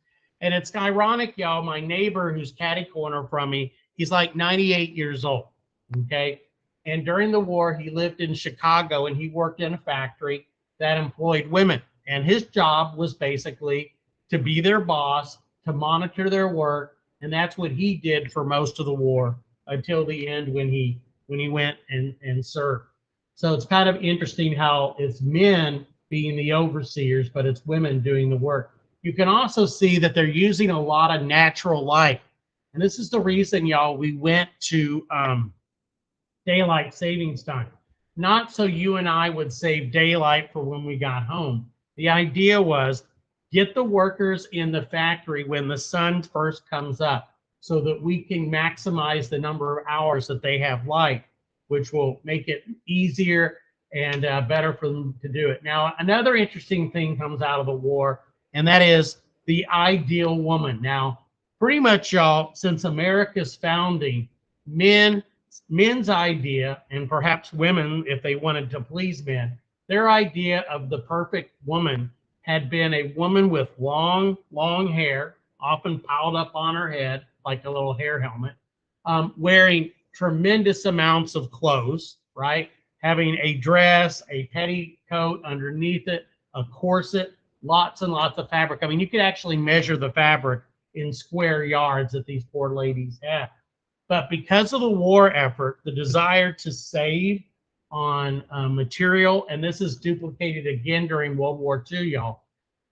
And it's ironic, y'all, my neighbor who's catty corner from me, he's like 98 years old, okay? And during the war, he lived in Chicago, and he worked in a factory that employed women. And his job was basically to be their boss, to monitor their work. And that's what he did for most of the war until the end when he went and served. So it's kind of interesting how it's men being the overseers, but it's women doing the work. You can also see that they're using a lot of natural light. And this is the reason, y'all, we went to daylight savings time. Not so you and I would save daylight for when we got home. The idea was get the workers in the factory when the sun first comes up so that we can maximize the number of hours that they have light, which will make it easier and better for them to do it. Now, another interesting thing comes out of the war, and that is the ideal woman. Now, pretty much, y'all, since America's founding, men's idea, and perhaps women, if they wanted to please men, their idea of the perfect woman had been a woman with long, long hair, often piled up on her head like a little hair helmet, wearing tremendous amounts of clothes, right? Having a dress, a petticoat underneath it, a corset, lots and lots of fabric. I mean, you could actually measure the fabric in square yards that these poor ladies had. But because of the war effort, the desire to save on material, and this is duplicated again during World War II, y'all,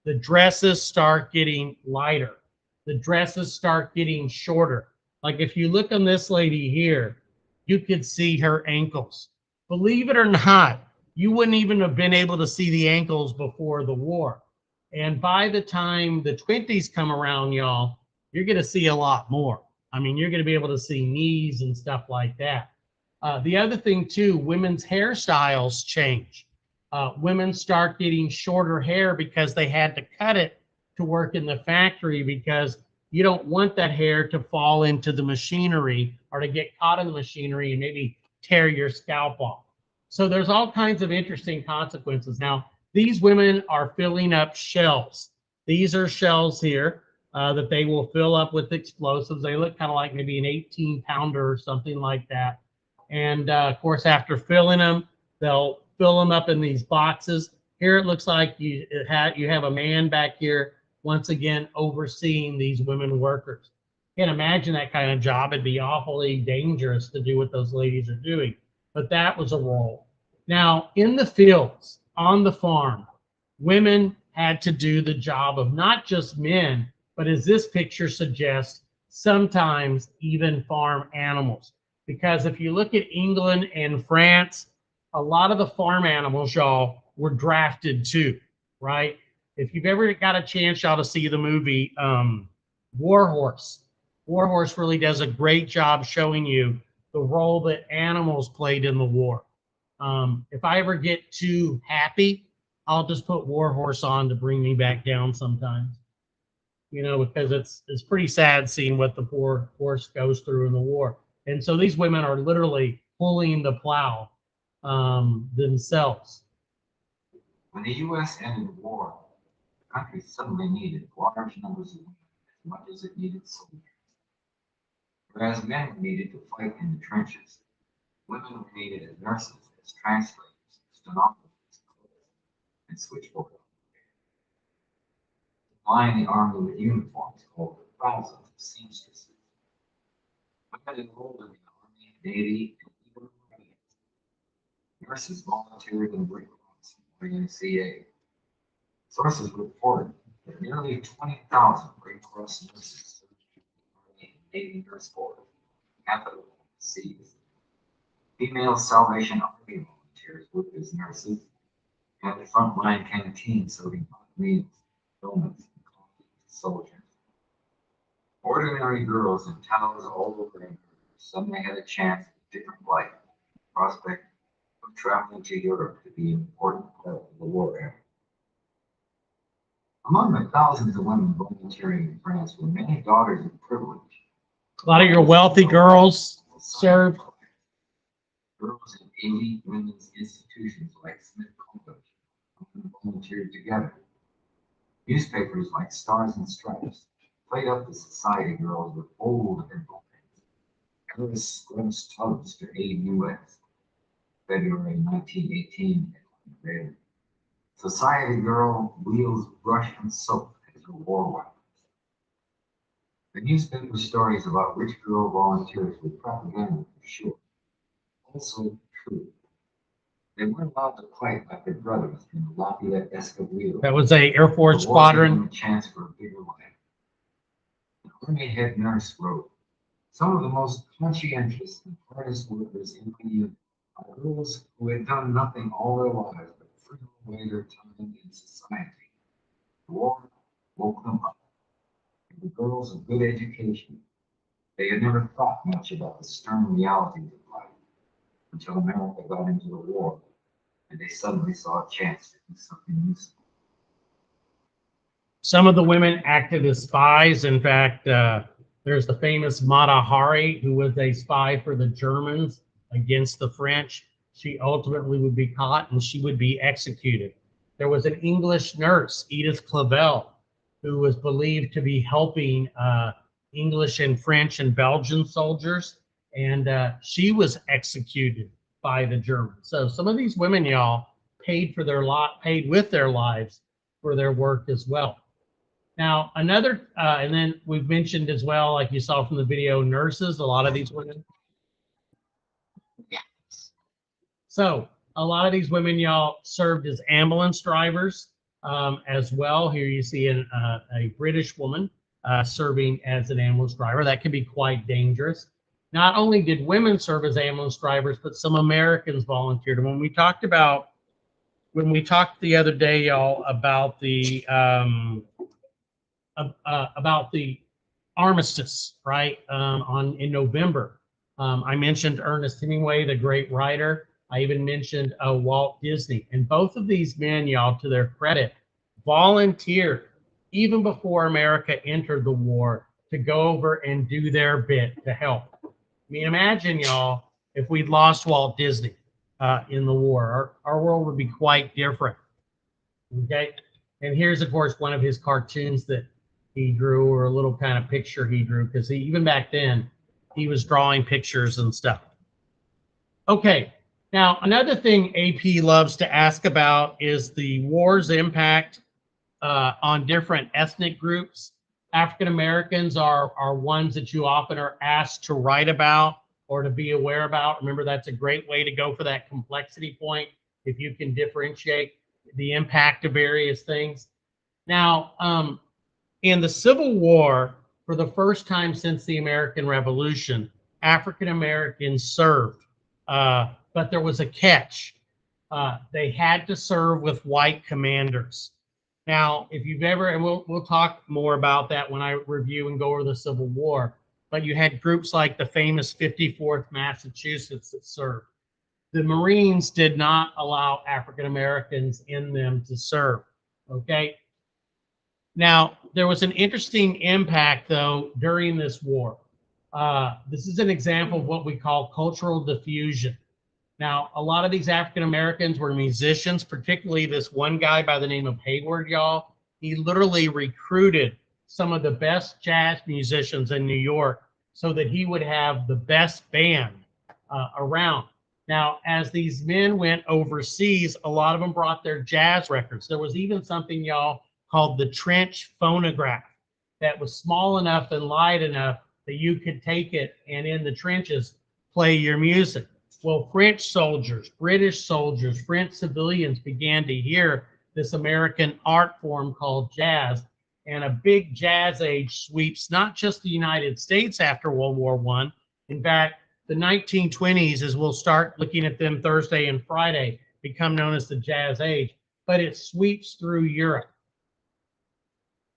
the dresses start getting lighter. The dresses start getting shorter. Like if you look on this lady here, you could see her ankles. Believe it or not, you wouldn't even have been able to see the ankles before the war. And by the time the 20s come around, y'all, you're going to see a lot more. I mean, you're going to be able to see knees and stuff like that. The other thing, too, women's hairstyles change. Women start getting shorter hair because they had to cut it to work in the factory, because you don't want that hair to fall into the machinery or to get caught in the machinery and maybe tear your scalp off. So there's all kinds of interesting consequences. Now, these women are filling up shells. These are shells here that they will fill up with explosives. They look kind of like maybe an 18-pounder or something like that. And of course, after filling them, they'll fill them up in these boxes. Here it looks like you have a man back here, once again, overseeing these women workers. Can't imagine that kind of job. It'd be awfully dangerous to do what those ladies are doing. But that was a role. Now, in the fields, on the farm, women had to do the job of not just men, but as this picture suggests, sometimes even farm animals. Because if you look at England and France, a lot of the farm animals, y'all, were drafted too, right? If you've ever got a chance, y'all, to see the movie War Horse, War Horse really does a great job showing you the role that animals played in the war. If I ever get too happy, I'll just put War Horse on to bring me back down sometimes. You know, because it's pretty sad seeing what the poor horse goes through in the war. And so these women are literally pulling the plow themselves. When the U.S. ended the war, the country suddenly needed large numbers of women as much as it needed soldiers. Whereas men were needed to fight in the trenches, women were needed as nurses, as translators, stenographers, and switchboard operators. Supplying the army with uniforms called thousands of seamstresses. Women enrolled in the Army, Navy, and even Marines. Nurses volunteered in the Red Cross and YMCA. Sources report that nearly 20,000 Red Cross nurses served in the Army and Navy Nurse Corps, capital overseas. Female Salvation Army volunteers worked as nurses at the frontline canteen serving hot meals, donuts, and coffee to soldiers. Ordinary girls in towns all over America suddenly had a chance at a different life, the prospect of traveling to Europe to be an important part of the war effort. Among the thousands of women volunteering in France were many daughters of privilege. A lot of your wealthy girls served. Girls in elite women's institutions like Smith College volunteered together. Newspapers like Stars and Stripes played up the society girls with bold headlines. Curtis scrubs tubs to aid U.S. February 1918 read, Society girl wields brush and soap as her war weapons. The newspaper stories about rich girl volunteers were propaganda for sure. Also true. They weren't allowed to fight like their brothers in the Lafayette Escadrille. That was a Air Force squadron. A chance for a bigger life. The Army head nurse wrote, some of the most conscientious and hardest workers in my unit are girls who had done nothing all their lives but fritter away their time in society. The war woke them up. They were girls of good education. They had never thought much about the stern realities of life until America got into the war and they suddenly saw a chance to do something useful. Some of the women acted as spies. In fact, there's the famous Mata Hari, who was a spy for the Germans against the French. She ultimately would be caught and she would be executed. There was an English nurse, Edith Clavell, who was believed to be helping English and French and Belgian soldiers, and she was executed by the Germans. So some of these women, y'all, paid with their lives for their work as well. Now, another, and then we've mentioned as well, like you saw from the video, nurses, a lot of these women. Yeah. So a lot of these women, y'all, served as ambulance drivers as well. Here you see a British woman serving as an ambulance driver. That can be quite dangerous. Not only did women serve as ambulance drivers, but some Americans volunteered. And when we talked the other day, y'all, about the armistice, right? In November, I mentioned Ernest Hemingway, the great writer. I even mentioned Walt Disney, and both of these men, y'all, to their credit, volunteered even before America entered the war to go over and do their bit to help. I mean, imagine, y'all, if we'd lost Walt Disney in the war, our world would be quite different. Okay, and here's, of course, one of his cartoons that he drew, or a little kind of picture he drew, because even back then he was drawing pictures and stuff. Okay, now another thing AP loves to ask about is the war's impact on different ethnic groups. African Americans are ones that you often are asked to write about or to be aware about. Remember, that's a great way to go for that complexity point, if you can differentiate the impact of various things. Now, in the Civil War, for the first time since the American Revolution, African Americans served, but there was a catch. They had to serve with white commanders. Now, if you've ever, and we'll talk more about that when I review and go over the Civil War, but you had groups like the famous 54th Massachusetts that served. The Marines did not allow African Americans in them to serve, okay? Now, there was an interesting impact, though, during this war. This is an example of what we call cultural diffusion. Now, a lot of these African Americans were musicians, particularly this one guy by the name of Hayward, y'all. He literally recruited some of the best jazz musicians in New York so that he would have the best band around. Now, as these men went overseas, a lot of them brought their jazz records. There was even something, y'all, called the trench phonograph that was small enough and light enough that you could take it and in the trenches play your music. Well, French soldiers, British soldiers, French civilians began to hear this American art form called jazz, and a big jazz age sweeps not just the United States after World War I. In fact, the 1920s, as we'll start looking at them Thursday and Friday, become known as the jazz age, but it sweeps through Europe.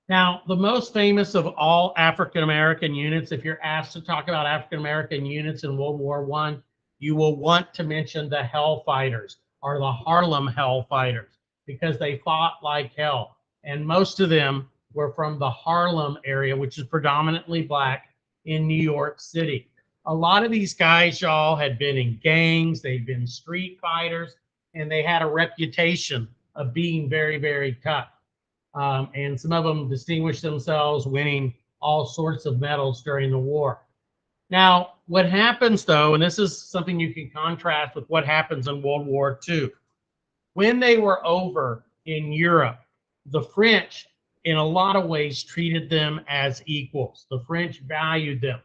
Now, the most famous of all African-American units, if you're asked to talk about African-American units in World War I, you will want to mention the Hellfighters, or the Harlem Hellfighters, because they fought like hell. And most of them were from the Harlem area, which is predominantly black in New York City. A lot of these guys, y'all, had been in gangs, they'd been street fighters, and they had a reputation of being very, very tough. And some of them distinguished themselves, winning all sorts of medals during the war. Now, what happens, though, and this is something you can contrast with what happens in World War II. When they were over in Europe, the French, in a lot of ways, treated them as equals. The French valued them,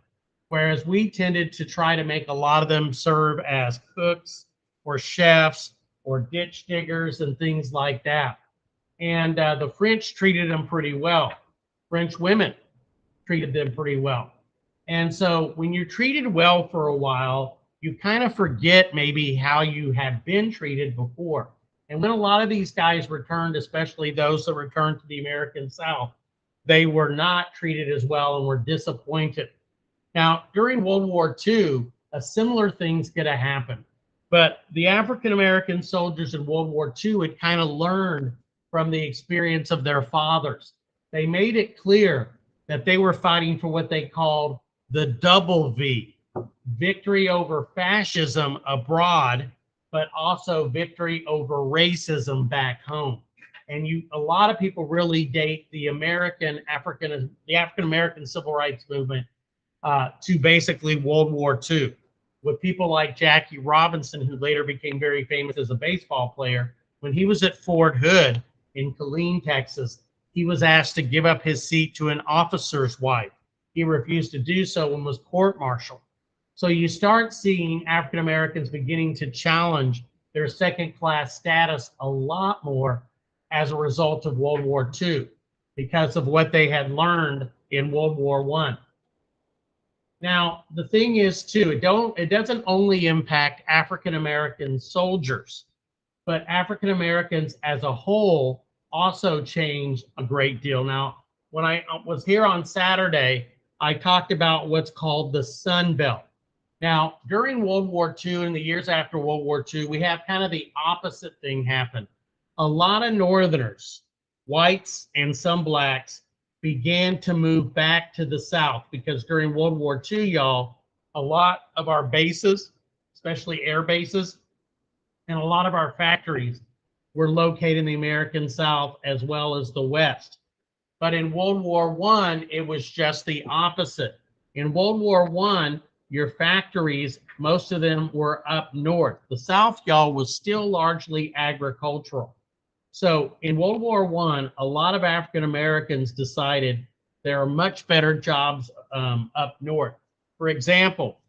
whereas we tended to try to make a lot of them serve as cooks or chefs or ditch diggers and things like that. And the French treated them pretty well. French women treated them pretty well. And so when you're treated well for a while, you kind of forget maybe how you have been treated before. And when a lot of these guys returned, especially those that returned to the American South, they were not treated as well and were disappointed. Now, during World War II, a similar thing's going to happen. But the African American soldiers in World War II had kind of learned from the experience of their fathers. They made it clear that they were fighting for what they called the double V, victory over fascism abroad, but also victory over racism back home. And a lot of people really date the African American civil rights movement to basically World War II, with people like Jackie Robinson, who later became very famous as a baseball player. When he was at Fort Hood in Killeen, Texas, he was asked to give up his seat to an officer's wife. He refused to do so and was court-martialed. So you start seeing African Americans beginning to challenge their second-class status a lot more as a result of World War II, because of what they had learned in World War I. Now, the thing is, too, it doesn't only impact African American soldiers, but African Americans as a whole also changed a great deal. Now, when I was here on Saturday, I talked about what's called the Sun Belt. Now, during World War II and the years after World War II, we have kind of the opposite thing happen. A lot of Northerners, whites and some blacks, began to move back to the South, because during World War II, y'all, a lot of our bases, especially air bases, and a lot of our factories were located in the American South as well as the West. But in World War I, it was just the opposite. In World War I, your factories, most of them were up north. The South, y'all, was still largely agricultural. So in World War I, a lot of African Americans decided there are much better jobs up north. For example,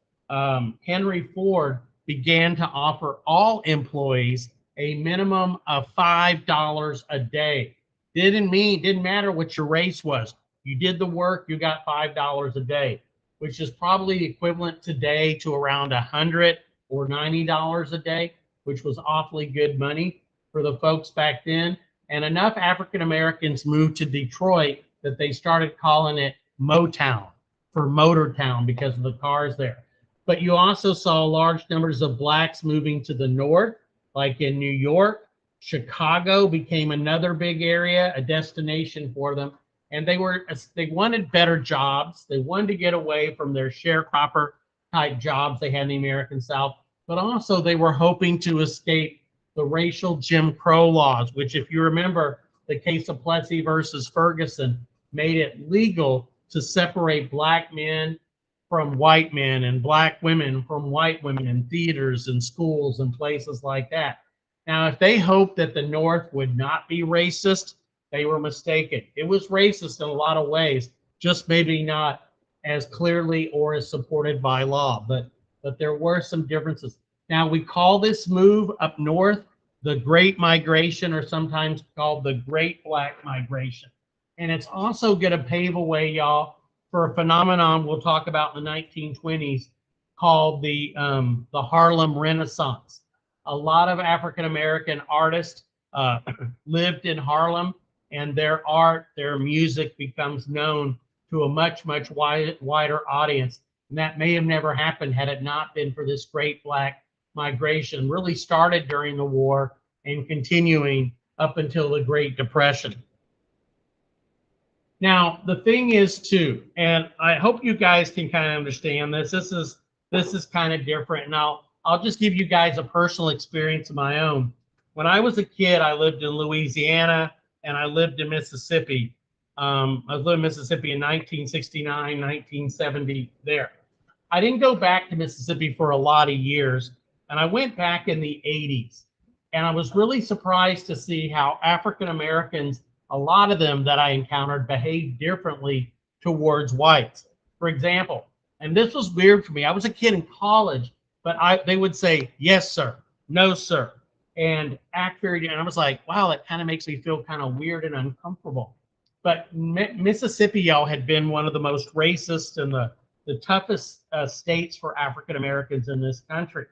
Henry Ford began to offer all employees a minimum of $5 a day. Didn't matter what your race was. You did the work, you got $5 a day, which is probably equivalent today to around $100 or $90 a day, which was awfully good money for the folks back then. And enough African Americans moved to Detroit that they started calling it Motown, for Motor Town, because of the cars there. But you also saw large numbers of blacks moving to the north, like in New York. Chicago became another big area, a destination for them. And they wanted better jobs. They wanted to get away from their sharecropper type jobs they had in the American South, but also they were hoping to escape the racial Jim Crow laws, which, if you remember, the case of Plessy versus Ferguson made it legal to separate black men from white men and black women from white women in theaters and schools and places like that. Now, if they hoped that the North would not be racist, they were mistaken. It was racist in a lot of ways, just maybe not as clearly or as supported by law, but there were some differences. Now, we call this move up north the Great Migration, or sometimes called the Great Black Migration. And it's also going to pave a way, y'all, for a phenomenon we'll talk about in the 1920s called the Harlem Renaissance. A lot of African-American artists lived in Harlem, and their art, their music becomes known to a much, much wider audience. And that may have never happened had it not been for this Great Black Migration. Really started during the war and continuing up until the Great Depression. Now, the thing is too, and I hope you guys can kind of understand this. This is kind of different. And I'll just give you guys a personal experience of my own. When I was a kid, I lived in Louisiana and I lived in Mississippi. I lived in Mississippi in 1969, 1970 there. I didn't go back to Mississippi for a lot of years, and I went back in the 80s. And I was really surprised to see how African Americans, a lot of them that I encountered, behaved differently towards whites. For example, and this was weird for me. I was a kid in college, but they would say, "Yes, sir," "No, sir," and act very, and I was like, wow, that kind of makes me feel kind of weird and uncomfortable. But Mississippi, y'all, had been one of the most racist and the toughest states for African Americans in this country.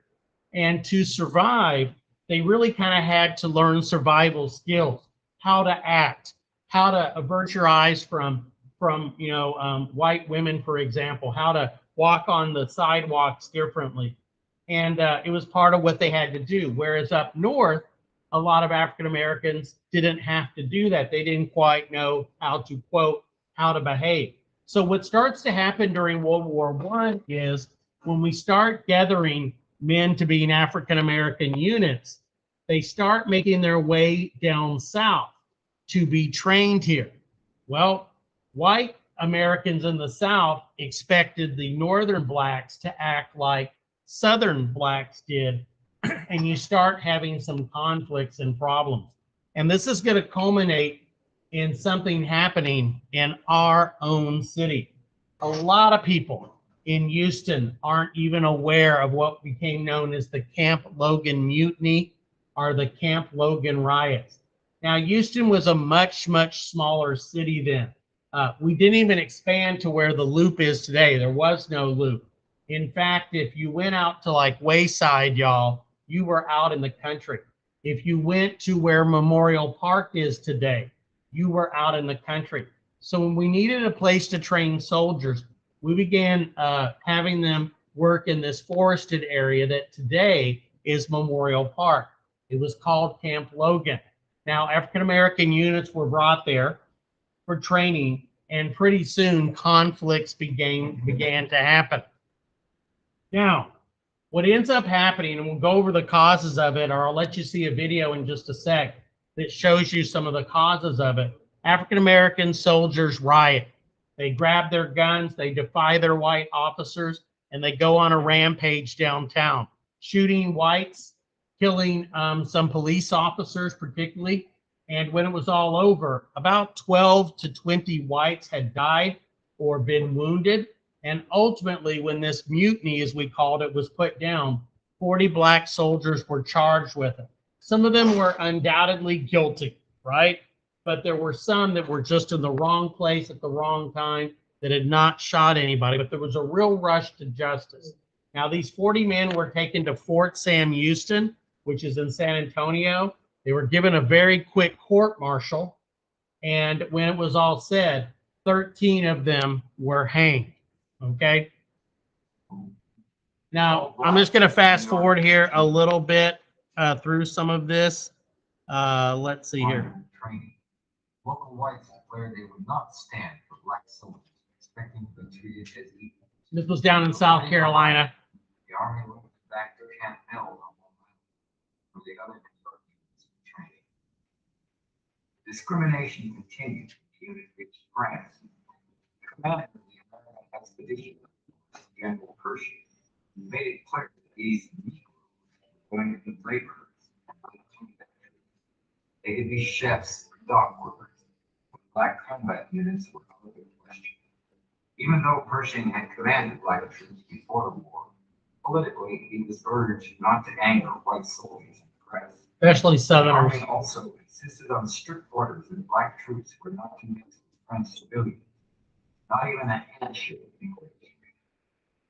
And to survive, they really kind of had to learn survival skills, how to act, how to avert your eyes from white women, for example, how to walk on the sidewalks differently. And it was part of what they had to do. Whereas up north, a lot of African Americans didn't have to do that. They didn't quite know how to, quote, how to behave. So what starts to happen during World War I is when we start gathering men to be in African American units, they start making their way down south to be trained here. Well, white Americans in the South expected the northern blacks to act like southern blacks did, and you start having some conflicts and problems. And this is going to culminate in something happening in our own city. A lot of people in Houston aren't even aware of what became known as the Camp Logan Mutiny or the Camp Logan riots. Now, Houston was a much, much smaller city then. We didn't even expand to where the loop is today. There was no loop. In fact, if you went out to like Wayside, y'all, you were out in the country. If you went to where Memorial Park is today, you were out in the country. So when we needed a place to train soldiers, we began having them work in this forested area that today is Memorial Park. It was called Camp Logan. Now, African American units were brought there for training, and pretty soon conflicts began to happen. Now, what ends up happening, and we'll go over the causes of it, or I'll let you see a video in just a sec that shows you some of the causes of it. African American soldiers riot. They grab their guns, they defy their white officers, and they go on a rampage downtown, shooting whites, killing some police officers particularly. And when it was all over, about 12 to 20 whites had died or been wounded. And ultimately, when this mutiny, as we called it, was put down, 40 black soldiers were charged with it. Some of them were undoubtedly guilty, right? But there were some that were just in the wrong place at the wrong time that had not shot anybody. But there was a real rush to justice. Now, these 40 men were taken to Fort Sam Houston, which is in San Antonio. They were given a very quick court martial. And when it was all said, 13 of them were hanged. Okay. Now, I'm just going to fast forward here a little bit through some of this. Let's see here. Training. Local whites declared they would not stand for black soldiers, expecting to be treated as equals. This was down in South Carolina. The Army went back to Camp Hill on Long Island, where the other units were training. Discrimination continued. The unit reached France. The commander of the American expedition, General Pershing, made it clear that these Negroes were going to be laborers and not combat troops. They could be chefs, dock workers. Black combat units were out of the question. Even though Pershing had commanded black troops before the war, politically he was urged not to anger white soldiers and the press. Especially Southerners. The Army also insisted on strict orders that black troops were not to mix with French civilians. Not even a handshake in English.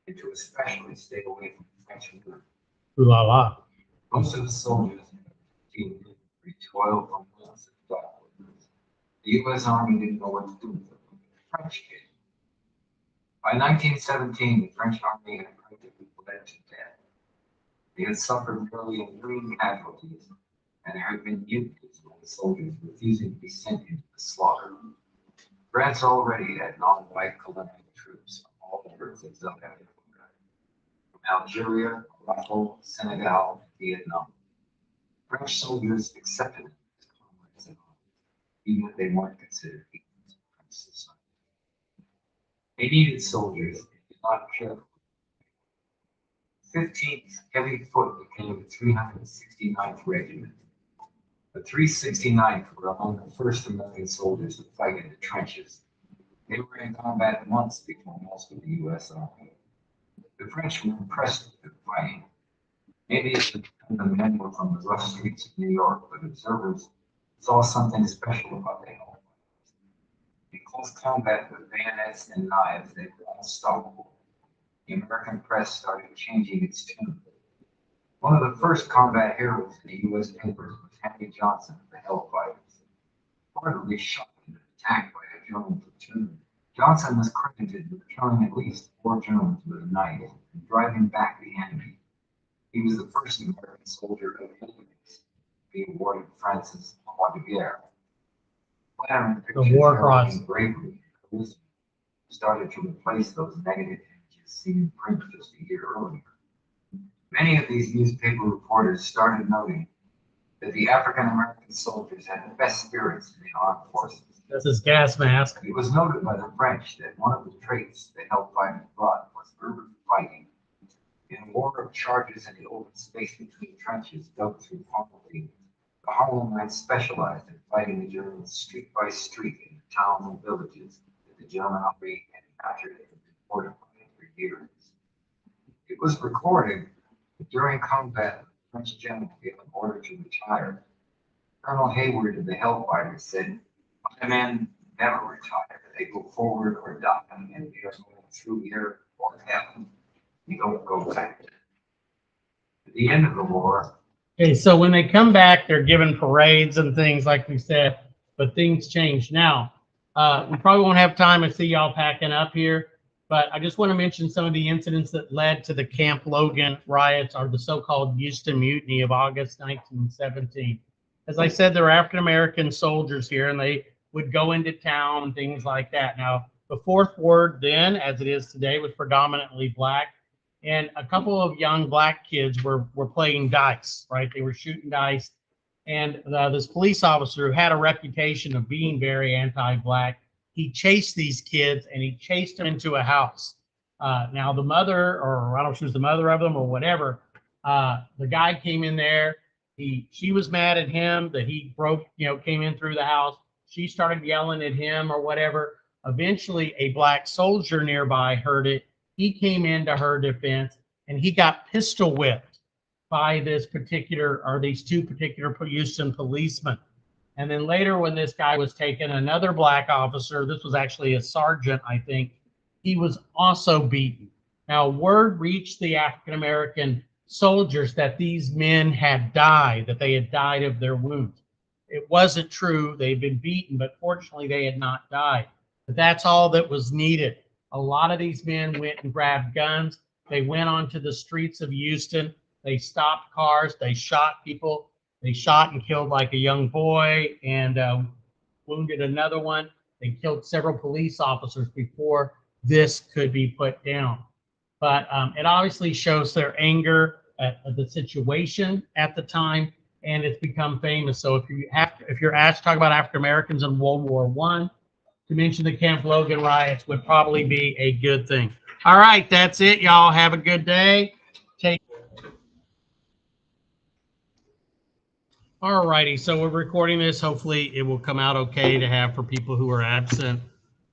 And to especially stay away from French women. Ooh la la. Most of the soldiers recoiled from months of dock workers. The U.S. Army didn't know what to do with them. The French did. By 1917, the French Army had practically bled to death. They had suffered nearly a million casualties, and there had been mutinies among the soldiers refusing to be sent into the slaughter. France already had non-white colonial troops on all borders of South Africa, from Algeria, Morocco, Senegal, and Vietnam. French soldiers accepted them as comrades in arms, even if they weren't considered equals in French society. They needed soldiers and did not care. 15th Heavy Foot became the 369th Regiment. The 369th were among the first American soldiers to fight in the trenches. They were in combat months before most of the U.S. Army. The French were impressed with the fighting. Maybe it's because the men were from the rough streets of New York, but observers saw something special about the hell. In close combat with bayonets and knives, they were unstoppable. The American press started changing its tune. One of the first combat heroes in the U.S. papers was Henry Johnson of the Hellfighters. Reportedly shot and attacked by a German platoon, Johnson was credited with killing at least 4 Germans with a knife and driving back the enemy. He was the first American soldier of the Olympics, being awarded Francis Croix de Guerre. Flattering pictures War heralding Cross. bravery and charisma started to replace those negative images seen in print just a year earlier. Many of these newspaper reporters started noting that the African American soldiers had the best spirits in the armed forces. That's his gas mask. It was noted by the French that one of the traits they helped fight abroad was urban fighting. In a war of charges in the open space between trenches dug through farm fields, the Harlemites specialized in fighting the Germans street by street in the towns and villages that the German army had captured and fortified for years. It was recorded that during combat, the French general gave an order to retire. Colonel Hayward of the Hellfighters said, "My men never retire. They go forward or die, and we are going through here or heaven. We don't go back." At the end of the war, Okay, so when they come back, they're given parades and things like we said, but things change. Now, we probably won't have time to see y'all packing up here, but I just want to mention some of the incidents that led to the Camp Logan riots, or the so-called Houston Mutiny of August 1917. As I said, there were African-American soldiers here, and they would go into town and things like that. Now, the fourth ward then, as it is today, was predominantly black. And a couple of young black kids were playing dice, right? They were shooting dice. And this police officer who had a reputation of being very anti-black, he chased these kids and he chased them into a house. Now the mother, or I don't know if she was the mother of them or whatever, the guy came in there. She was mad at him that he came in through the house. She started yelling at him or whatever. Eventually, a black soldier nearby heard it. He came into her defense and he got pistol whipped by these two particular Houston policemen. And then later, when this guy was taken, another black officer, this was actually a sergeant, I think, he was also beaten. Now, word reached the African-American soldiers that these men had died, that they had died of their wounds. It wasn't true. They'd been beaten, but fortunately, they had not died. But that's all that was needed. A lot of these men went and grabbed guns. They went onto the streets of Houston. They stopped cars. They shot people. They shot and killed like a young boy and wounded another one. They killed several police officers before this could be put down. But it obviously shows their anger at the situation at the time, and it's become famous. So if you're asked to talk about African Americans in World War I, to mention the Camp Logan riots would probably be a good thing. All right, that's it, y'all. Have a good day. All righty, so we're recording this. Hopefully it will come out okay to have for people who are absent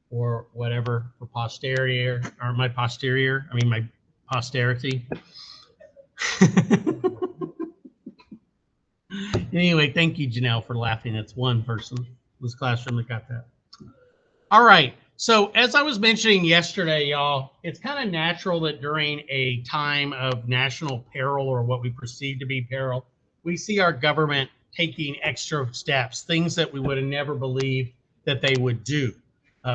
or whatever, for posterity, or my posterity. Anyway, thank you, Janelle, for laughing. That's one person in this classroom that got that. All right, so as I was mentioning yesterday, y'all, it's kind of natural that during a time of national peril, or what we perceive to be peril, we see our government taking extra steps, things that we would have never believed that they would do.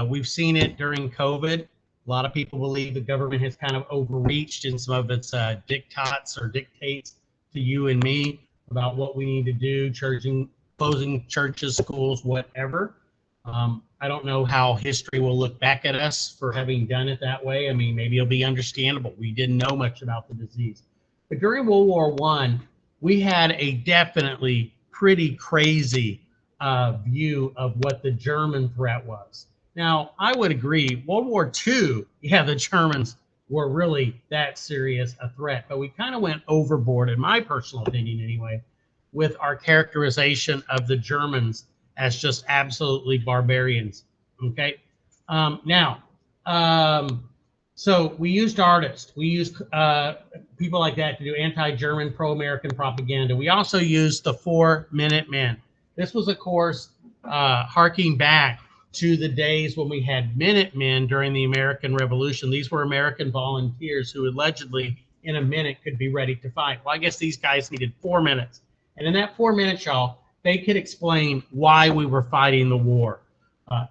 We've seen it during COVID. A lot of people believe the government has kind of overreached in some of its dictates to you and me about what we need to do, closing churches, schools, whatever. I don't know how history will look back at us for having done it that way. I mean, maybe it'll be understandable. We didn't know much about the disease. But during World War I, we had a definitely pretty crazy view of what the German threat was. Now, I would agree, World War II, yeah, the Germans were really that serious a threat, but we kind of went overboard, in my personal opinion anyway, with our characterization of the Germans as just absolutely barbarians, okay? So we used artists. We used people like that to do anti-German, pro-American propaganda. We also used the 4 Minutemen. This was, of course, harking back to the days when we had Minutemen during the American Revolution. These were American volunteers who allegedly in a minute could be ready to fight. Well, I guess these guys needed 4 minutes. And in that 4 minutes, y'all, they could explain why we were fighting the war.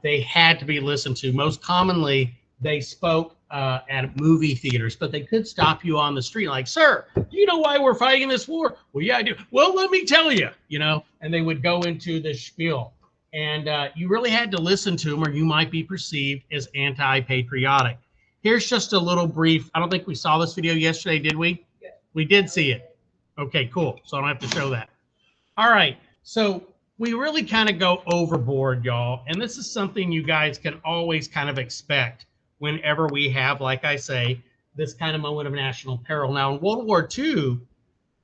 They had to be listened to. Most commonly, they spoke at movie theaters, but they could stop you on the street like, sir, do you know why we're fighting this war? Well, yeah, I do. Well, let me tell you, and they would go into the spiel. And you really had to listen to them or you might be perceived as anti-patriotic. Here's just a little brief. I don't think we saw this video yesterday, did we? Yeah. We did see it. Okay, cool. So I don't have to show that. All right. So we really kind of go overboard, y'all. And this is something you guys can always kind of expect whenever we have, like I say, this kind of moment of national peril. Now, in World War II,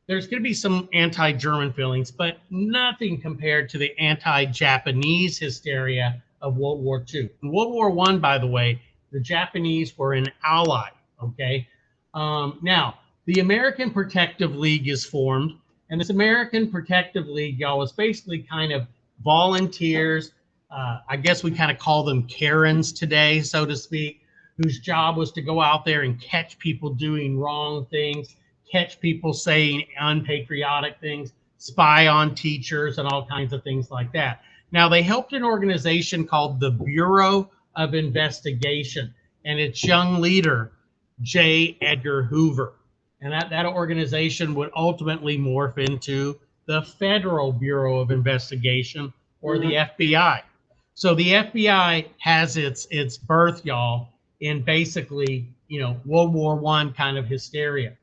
there's going to be some anti-German feelings, but nothing compared to the anti-Japanese hysteria of World War II. In World War I, by the way, the Japanese were an ally, okay? Now, the American Protective League is formed, and this American Protective League, y'all, is basically kind of volunteers. I guess we kind of call them Karens today, so to speak, whose job was to go out there and catch people doing wrong things, catch people saying unpatriotic things, spy on teachers, and all kinds of things like that. Now, they helped an organization called the Bureau of Investigation, and its young leader, J. Edgar Hoover. And that organization would ultimately morph into the Federal Bureau of Investigation, or the FBI. So the FBI has its birth, y'all, in basically, World War I kind of hysteria.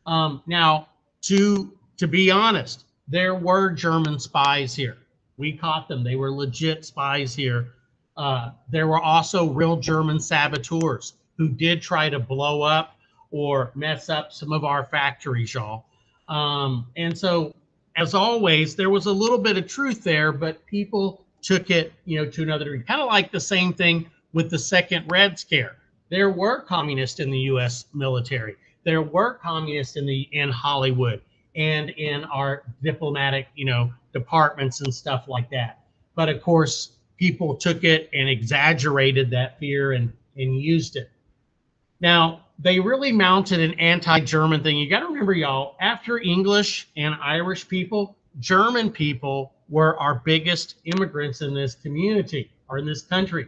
Now, to be honest, there were German spies here. We caught them. They were legit spies here. There were also real German saboteurs who did try to blow up or mess up some of our factories, y'all. And so, as always, there was a little bit of truth there, but people took it, to another degree. Kind of like the same thing with the Second Red Scare. There were communists in the U.S. military. There were communists in Hollywood and in our diplomatic, departments and stuff like that. But of course, people took it and exaggerated that fear and used it. Now, they really mounted an anti-German thing. You got to remember, y'all, after English and Irish people, German people were our biggest immigrants in this community or in this country.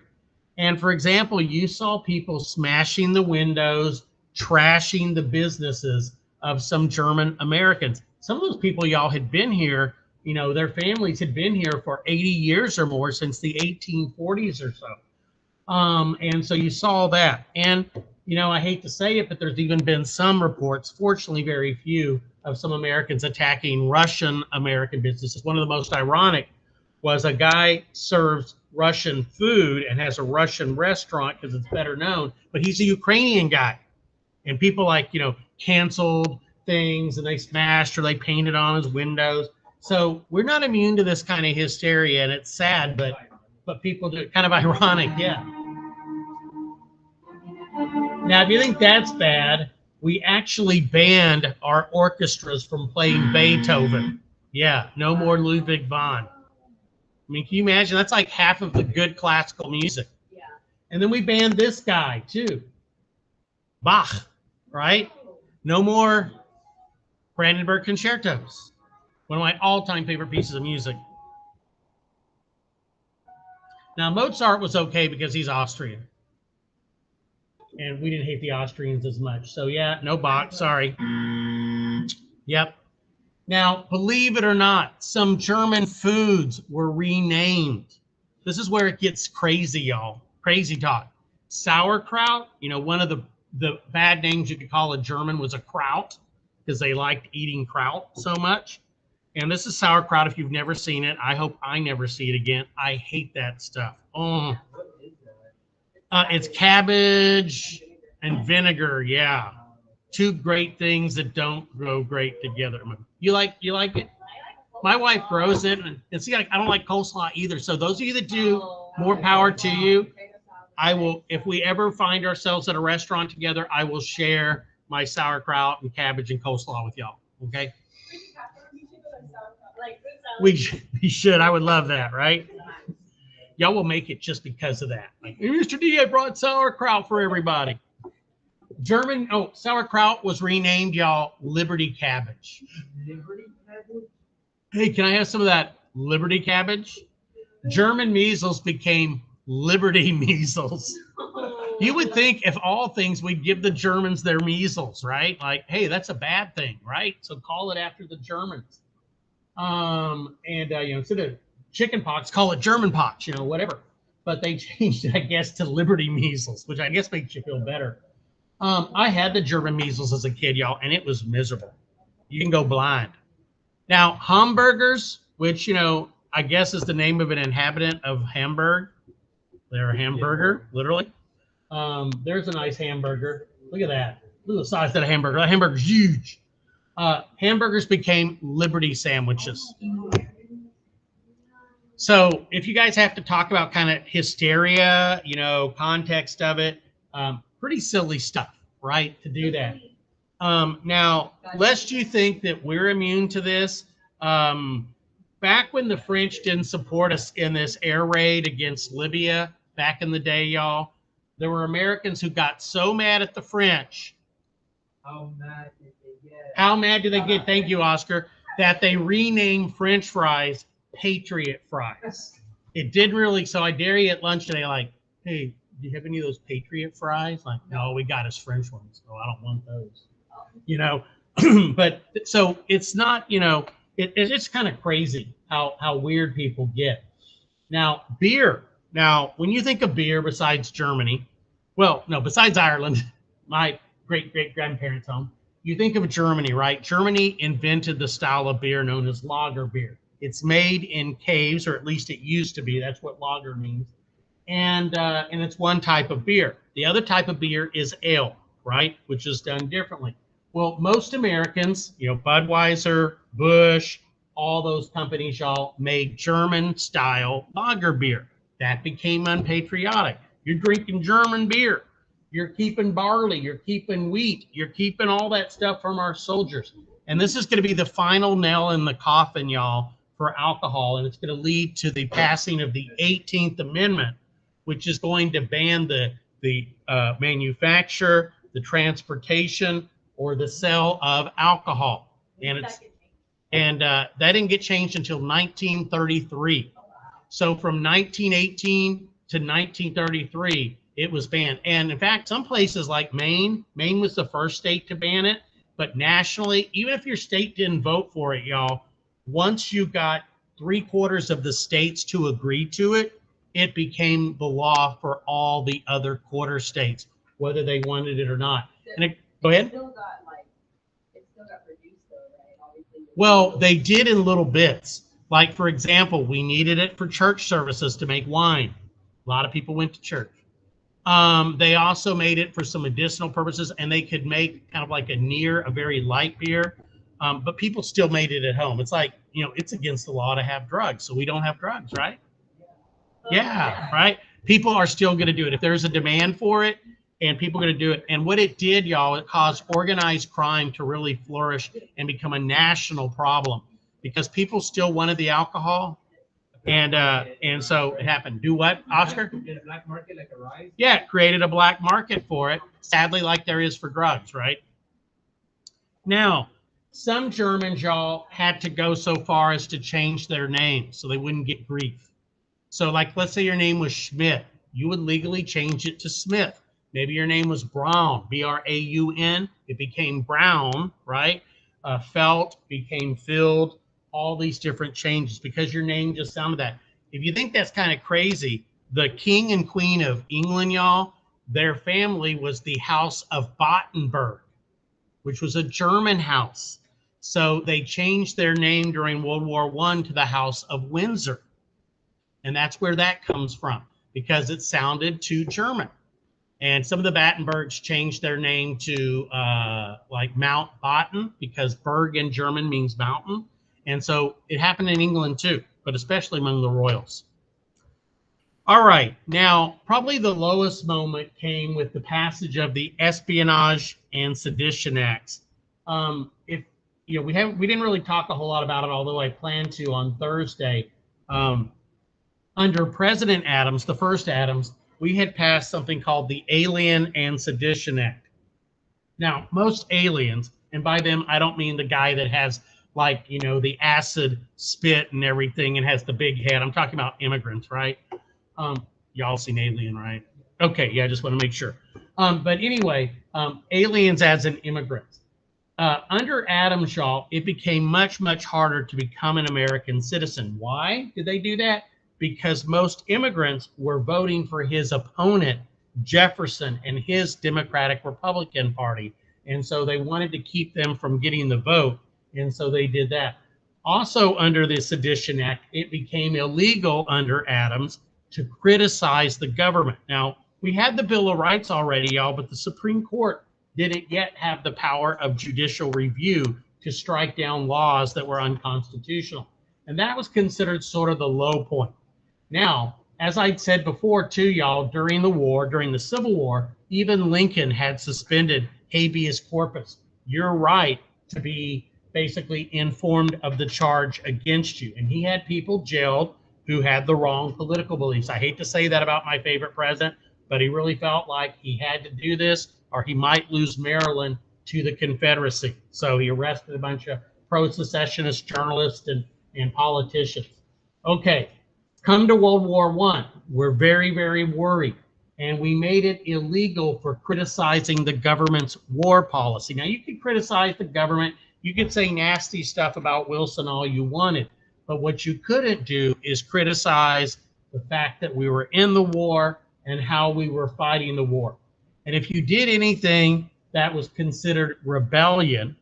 And for example, you saw people smashing the windows, trashing the businesses of some German Americans. Some of those people, y'all, had been here, their families had been here for 80 years or more since the 1840s or so. And so you saw that. And, I hate to say it, but there's even been some reports, fortunately very few, of some Americans attacking Russian American businesses. One of the most ironic was a guy serves Russian food and has a Russian restaurant because it's better known, but he's a Ukrainian guy. And people canceled things and they smashed or they painted on his windows. So we're not immune to this kind of hysteria, and it's sad, but people do it. Kind of ironic, yeah. Now, if you think that's bad, we actually banned our orchestras from playing Beethoven. Yeah, no more Ludwig van. I mean, can you imagine? That's like half of the good classical music. Yeah. And then we banned this guy too, Bach, right? No more Brandenburg concertos. One of my all-time favorite pieces of music. Now, Mozart was okay because he's Austrian. And we didn't hate the Austrians as much. So yeah, no Bach, sorry. Yep. Now, believe it or not, some German foods were renamed. This is where it gets crazy, y'all. Crazy talk. Sauerkraut, one of the bad names you could call a German was a kraut, because they liked eating kraut so much. And this is sauerkraut. If you've never seen it, I hope I never see it again. I hate that stuff. Oh. It's cabbage and vinegar. Yeah. Two great things that don't go great together. You like it? My wife grows it, and see, I don't like coleslaw either. So those of you that do, more power to you. I will, if we ever find ourselves at a restaurant together, I will share my sauerkraut and cabbage and coleslaw with y'all. Okay? We should. I would love that, right? Y'all will make it just because of that. Like, hey, Mr. D, I brought sauerkraut for everybody. Sauerkraut was renamed, y'all, Liberty Cabbage. Liberty Cabbage? Hey, can I have some of that Liberty Cabbage? German measles became Liberty measles. You would think, if all things, we'd give the Germans their measles, right? Like, hey, that's a bad thing, right? So call it after the Germans. Instead of chicken pox, call it German pox, whatever. But they changed it, I guess, to Liberty measles, which I guess makes you feel better. I had the German measles as a kid, y'all, and it was miserable. You can go blind. Now, hamburgers, which, I guess is the name of an inhabitant of Hamburg. They're a hamburger, literally. There's a nice hamburger. Look at that. Look at the size of that hamburger. That hamburger's huge. Hamburgers became Liberty sandwiches. So if you guys have to talk about kind of hysteria, context of it, pretty silly stuff, right, to do that. Now, lest you think that we're immune to this, back when the French didn't support us in this air raid against Libya back in the day, y'all, there were Americans who got so mad at the French. How mad did they get? How mad did they get? Thank you, Oscar. That they renamed French fries Patriot fries. It didn't really. So I dare you at lunch today, like, hey, do you have any of those Patriot fries? Like, no, we got us French ones. So I don't want those. But so it's not, it's kind of crazy how weird people get. Now, beer. Now, when you think of beer besides Germany, well, no, besides Ireland, my great-great-grandparents' home, you think of Germany, right? Germany invented the style of beer known as lager beer. It's made in caves, or at least it used to be. That's what lager means. And it's one type of beer. The other type of beer is ale, right? Which is done differently. Well, most Americans, Budweiser, Busch, all those companies, y'all, made German-style lager beer. That became unpatriotic. You're drinking German beer. You're keeping barley. You're keeping wheat. You're keeping all that stuff from our soldiers. And this is going to be the final nail in the coffin, y'all, for alcohol. And it's going to lead to the passing of the 18th Amendment, which is going to ban the manufacture, the transportation, or the sale of alcohol. And that didn't get changed until 1933. So from 1918 to 1933, it was banned. And in fact, some places like Maine was the first state to ban it. But nationally, even if your state didn't vote for it, y'all, once you got 3/4 of the states to agree to it, it became the law for all the other quarter states, whether they wanted it or not. And go ahead. It still got reduced though, right? Obviously. Well, they did in little bits. Like, for example, we needed it for church services to make wine. A lot of people went to church. They also made it for some medicinal purposes, and they could make kind of like a very light beer. But people still made it at home. It's like, it's against the law to have drugs, so we don't have drugs, right? Yeah, right? People are still going to do it. If there's a demand for it, and people are going to do it. And what it did, y'all, it caused organized crime to really flourish and become a national problem because people still wanted the alcohol. And so it happened. Do what, Oscar? Did a black market like a rise? Yeah, it created a black market for it, sadly, like there is for drugs, right? Now, some Germans, y'all, had to go so far as to change their name so they wouldn't get grief. So, like, let's say your name was Schmidt. You would legally change it to Smith. Maybe your name was Braun, B-R-A-U-N. It became Brown, right? Felt became Filled. All these different changes because your name just sounded that. If you think that's kind of crazy, the king and queen of England, y'all, their family was the House of Battenberg, which was a German house. So they changed their name during World War I to the House of Windsor. And that's where that comes from because it sounded too German. And some of the Battenbergs changed their name to like Mount Batten because Berg in German means mountain. And so it happened in England too, but especially among the royals. All right, now probably the lowest moment came with the passage of the Espionage and Sedition Acts. We didn't really talk a whole lot about it, although I plan to on Thursday. Under President Adams, the first Adams, we had passed something called the Alien and Sedition Act. Now, most aliens, and by them I don't mean the guy that has like, the acid spit and everything and has the big head. I'm talking about immigrants, right? Y'all seen Alien, right? Okay, yeah, I just want to make sure. But anyway, aliens as an immigrant. Under Adam Shaw, it became much, much harder to become an American citizen. Why did they do that? Because most immigrants were voting for his opponent, Jefferson, and his Democratic Republican Party. And so they wanted to keep them from getting the vote. And so they did that. Also, under the Sedition Act, it became illegal under Adams to criticize the government. Now, we had the Bill of Rights already, y'all, but the Supreme Court didn't yet have the power of judicial review to strike down laws that were unconstitutional. And that was considered sort of the low point. Now, as I'd said before to y'all, during the war, during the Civil War, even Lincoln had suspended habeas corpus, your right to be basically informed of the charge against you. And he had people jailed who had the wrong political beliefs. I hate to say that about my favorite president, but he really felt like he had to do this or he might lose Maryland to the Confederacy. So he arrested a bunch of pro-secessionist journalists and politicians. Okay, come to World War I. We're very, very worried. And we made it illegal for criticizing the government's war policy. Now, you could criticize the government. You could say nasty stuff about Wilson all you wanted. But what you couldn't do is criticize the fact that we were in the war and how we were fighting the war. And if you did anything that was considered rebellion,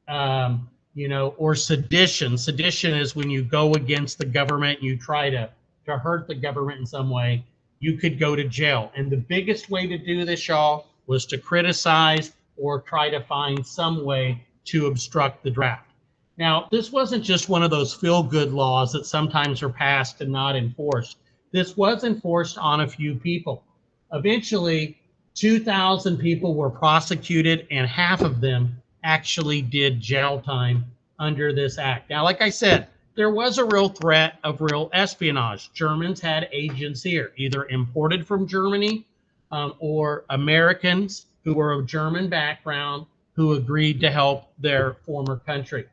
or sedition. Sedition is when you go against the government, you try to hurt the government in some way, you could go to jail. And the biggest way to do this, y'all, was to criticize or try to find some way to obstruct the draft. Now, this wasn't just one of those feel-good laws that sometimes are passed and not enforced. This was enforced on a few people. Eventually, 2,000 people were prosecuted, and half of them actually did jail time under this act. Now, like I said, there was a real threat of real espionage. Germans had agents here, either imported from Germany or Americans who were of German background who agreed to help their former country.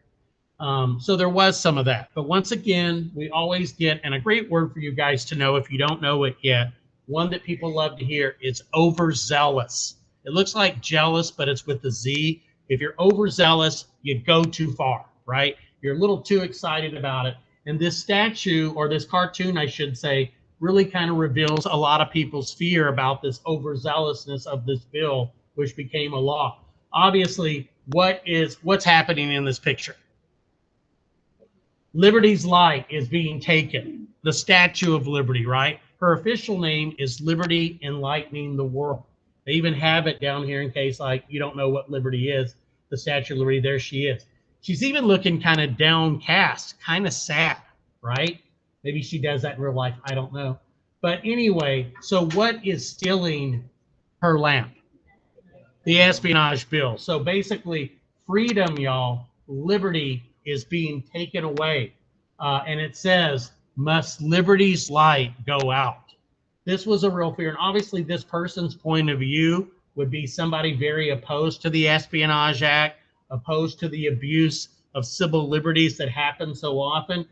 So there was some of that. But once again, we always get, and a great word for you guys to know if you don't know it yet, one that people love to hear is overzealous. It looks like jealous, but it's with the Z. If you're overzealous, you go too far, right? You're a little too excited about it. And this statue, or this cartoon, I should say, really kind of reveals a lot of people's fear about this overzealousness of this bill, which became a law. Obviously, what's happening in this picture? Liberty's light is being taken. The Statue of Liberty, right? Her official name is Liberty Enlightening the World. They even have it down here in case like you don't know what Liberty is. The Statue of Liberty, there she is. She's even looking kind of downcast, kind of sad, right? Maybe she does that in real life. I don't know. But anyway, so what is stealing her lamp? The espionage bill. So basically, freedom, y'all, liberty is being taken away. And it says, must liberty's light go out? This was a real fear. And obviously, this person's point of view would be somebody very opposed to the Espionage Act, opposed to the abuse of civil liberties that happen so often.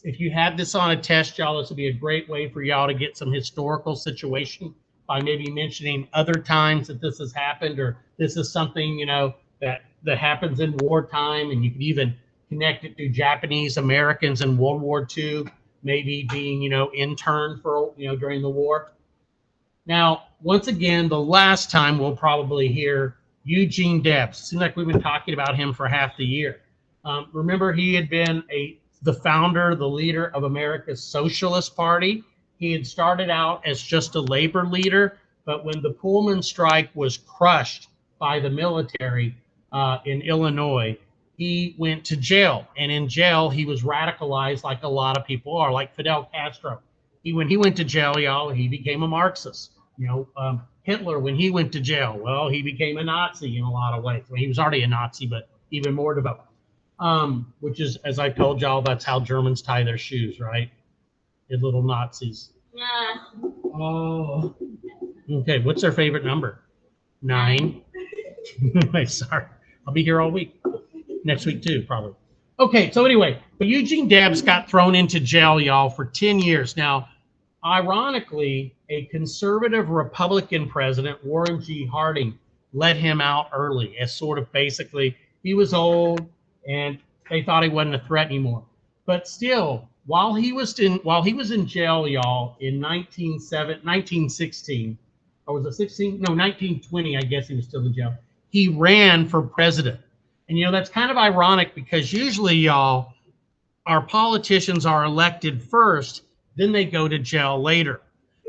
If you have this on a test, y'all, this would be a great way for y'all to get some historical situation by maybe mentioning other times that this has happened, or this is something, that happens in wartime, and you could even connect it to Japanese Americans in World War II, maybe being, interned for, during the war. Now, once again, the last time we'll probably hear Eugene Debs. Seems like we've been talking about him for half the year. Remember, he had been the founder, the leader of America's Socialist Party. He had started out as just a labor leader, but when the Pullman strike was crushed by the military in Illinois, he went to jail. And in jail, he was radicalized like a lot of people are, like Fidel Castro. When he went to jail, y'all, he became a Marxist. Hitler, when he went to jail, well, he became a Nazi in a lot of ways. Well, he was already a Nazi, but even more devout. Which is, as I told y'all, that's how Germans tie their shoes, right? They're little Nazis. Yeah. Oh. Okay, what's their favorite number? 9. Sorry, I'll be here all week. Next week too, probably. Okay, so anyway, but Eugene Debs got thrown into jail, y'all, for 10 years. Now, ironically, a conservative Republican president, Warren G. Harding, let him out early as sort of basically he was old and they thought he wasn't a threat anymore. But still, while he was in jail, y'all, in 1916, or was it 16? No, 1920, I guess he was still in jail. He ran for president. And that's kind of ironic because usually, y'all, our politicians are elected first, then they go to jail later.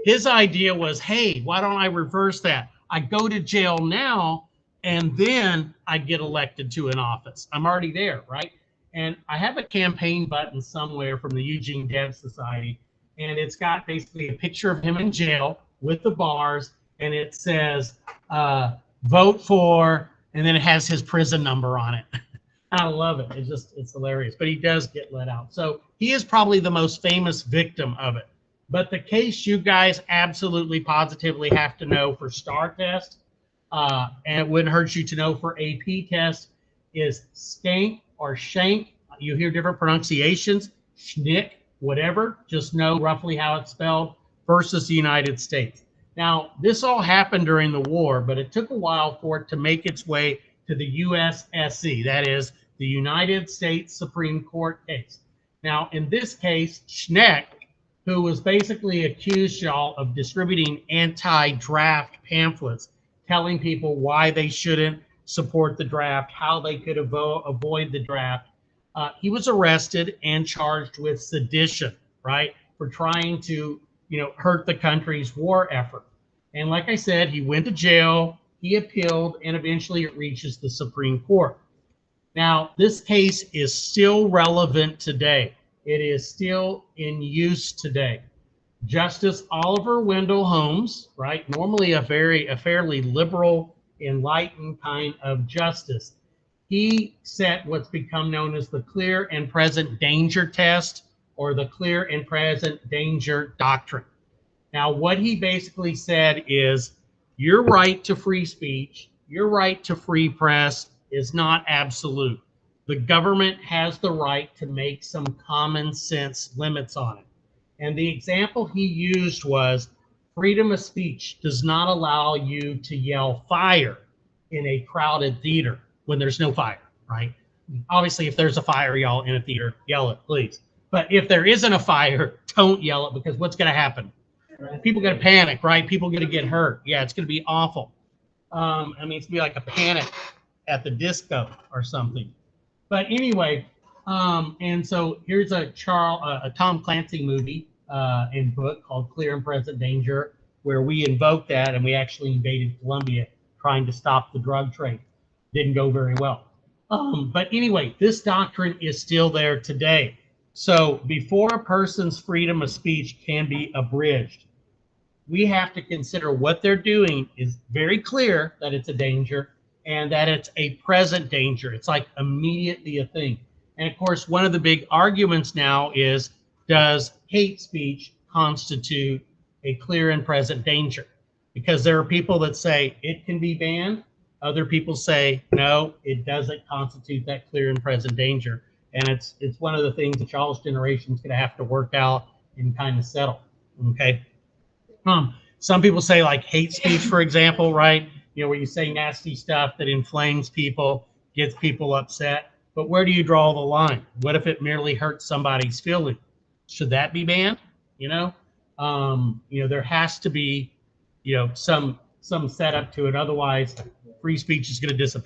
His idea was, hey, why don't I reverse that? I go to jail now and then I get elected to an office. I'm already there, right? And I have a campaign button somewhere from the Eugene Debs Society, and it's got basically a picture of him in jail with the bars, and it says, vote for, and then it has his prison number on it. I love it. It's hilarious. But he does get let out. So he is probably the most famous victim of it. But the case you guys absolutely positively have to know for STAR test, and it wouldn't hurt you to know for AP test, is Skank or Shank. You hear different pronunciations, Schnick, whatever. Just know roughly how it's spelled versus the United States. Now, this all happened during the war, but it took a while for it to make its way to the USSC, that is, the United States Supreme Court case. Now, in this case, Schneck, who was basically accused, y'all, of distributing anti-draft pamphlets, telling people why they shouldn't support the draft, how they could avoid the draft, he was arrested and charged with sedition, right, for trying to, hurt the country's war effort. And like I said, he went to jail, he appealed, and eventually it reaches the Supreme Court. Now, this case is still relevant today. It is still in use today. Justice Oliver Wendell Holmes, right, normally a fairly liberal, enlightened kind of justice, he set what's become known as the clear and present danger test, or the clear and present danger doctrine. Now, what he basically said is your right to free speech, your right to free press is not absolute. The government has the right to make some common sense limits on it. And the example he used was freedom of speech does not allow you to yell fire in a crowded theater when there's no fire, right? Obviously, if there's a fire, y'all, in a theater, yell it, please. But if there isn't a fire, don't yell it, because what's going to happen? People are going to panic, right? People are going to get hurt. Yeah, it's going to be awful. It's going to be like a panic at the disco or something. But anyway, and so here's a Tom Clancy movie and book called Clear and Present Danger, where we invoked that and we actually invaded Colombia trying to stop the drug trade. Didn't go very well. But anyway, this doctrine is still there today. So before a person's freedom of speech can be abridged, we have to consider what they're doing is very clear that it's a danger and that it's a present danger. It's like immediately a thing. And of course, one of the big arguments now is, does hate speech constitute a clear and present danger? Because there are people that say it can be banned. Other people say, no, it doesn't constitute that clear and present danger. And it's one of the things that y'all's generation is going to have to work out and kind of settle, okay? Some people say like hate speech, for example, right? Where you say nasty stuff that inflames people, gets people upset. But where do you draw the line? What if it merely hurts somebody's feelings? Should that be banned? There has to be, some setup to it. Otherwise, free speech is going to disappear.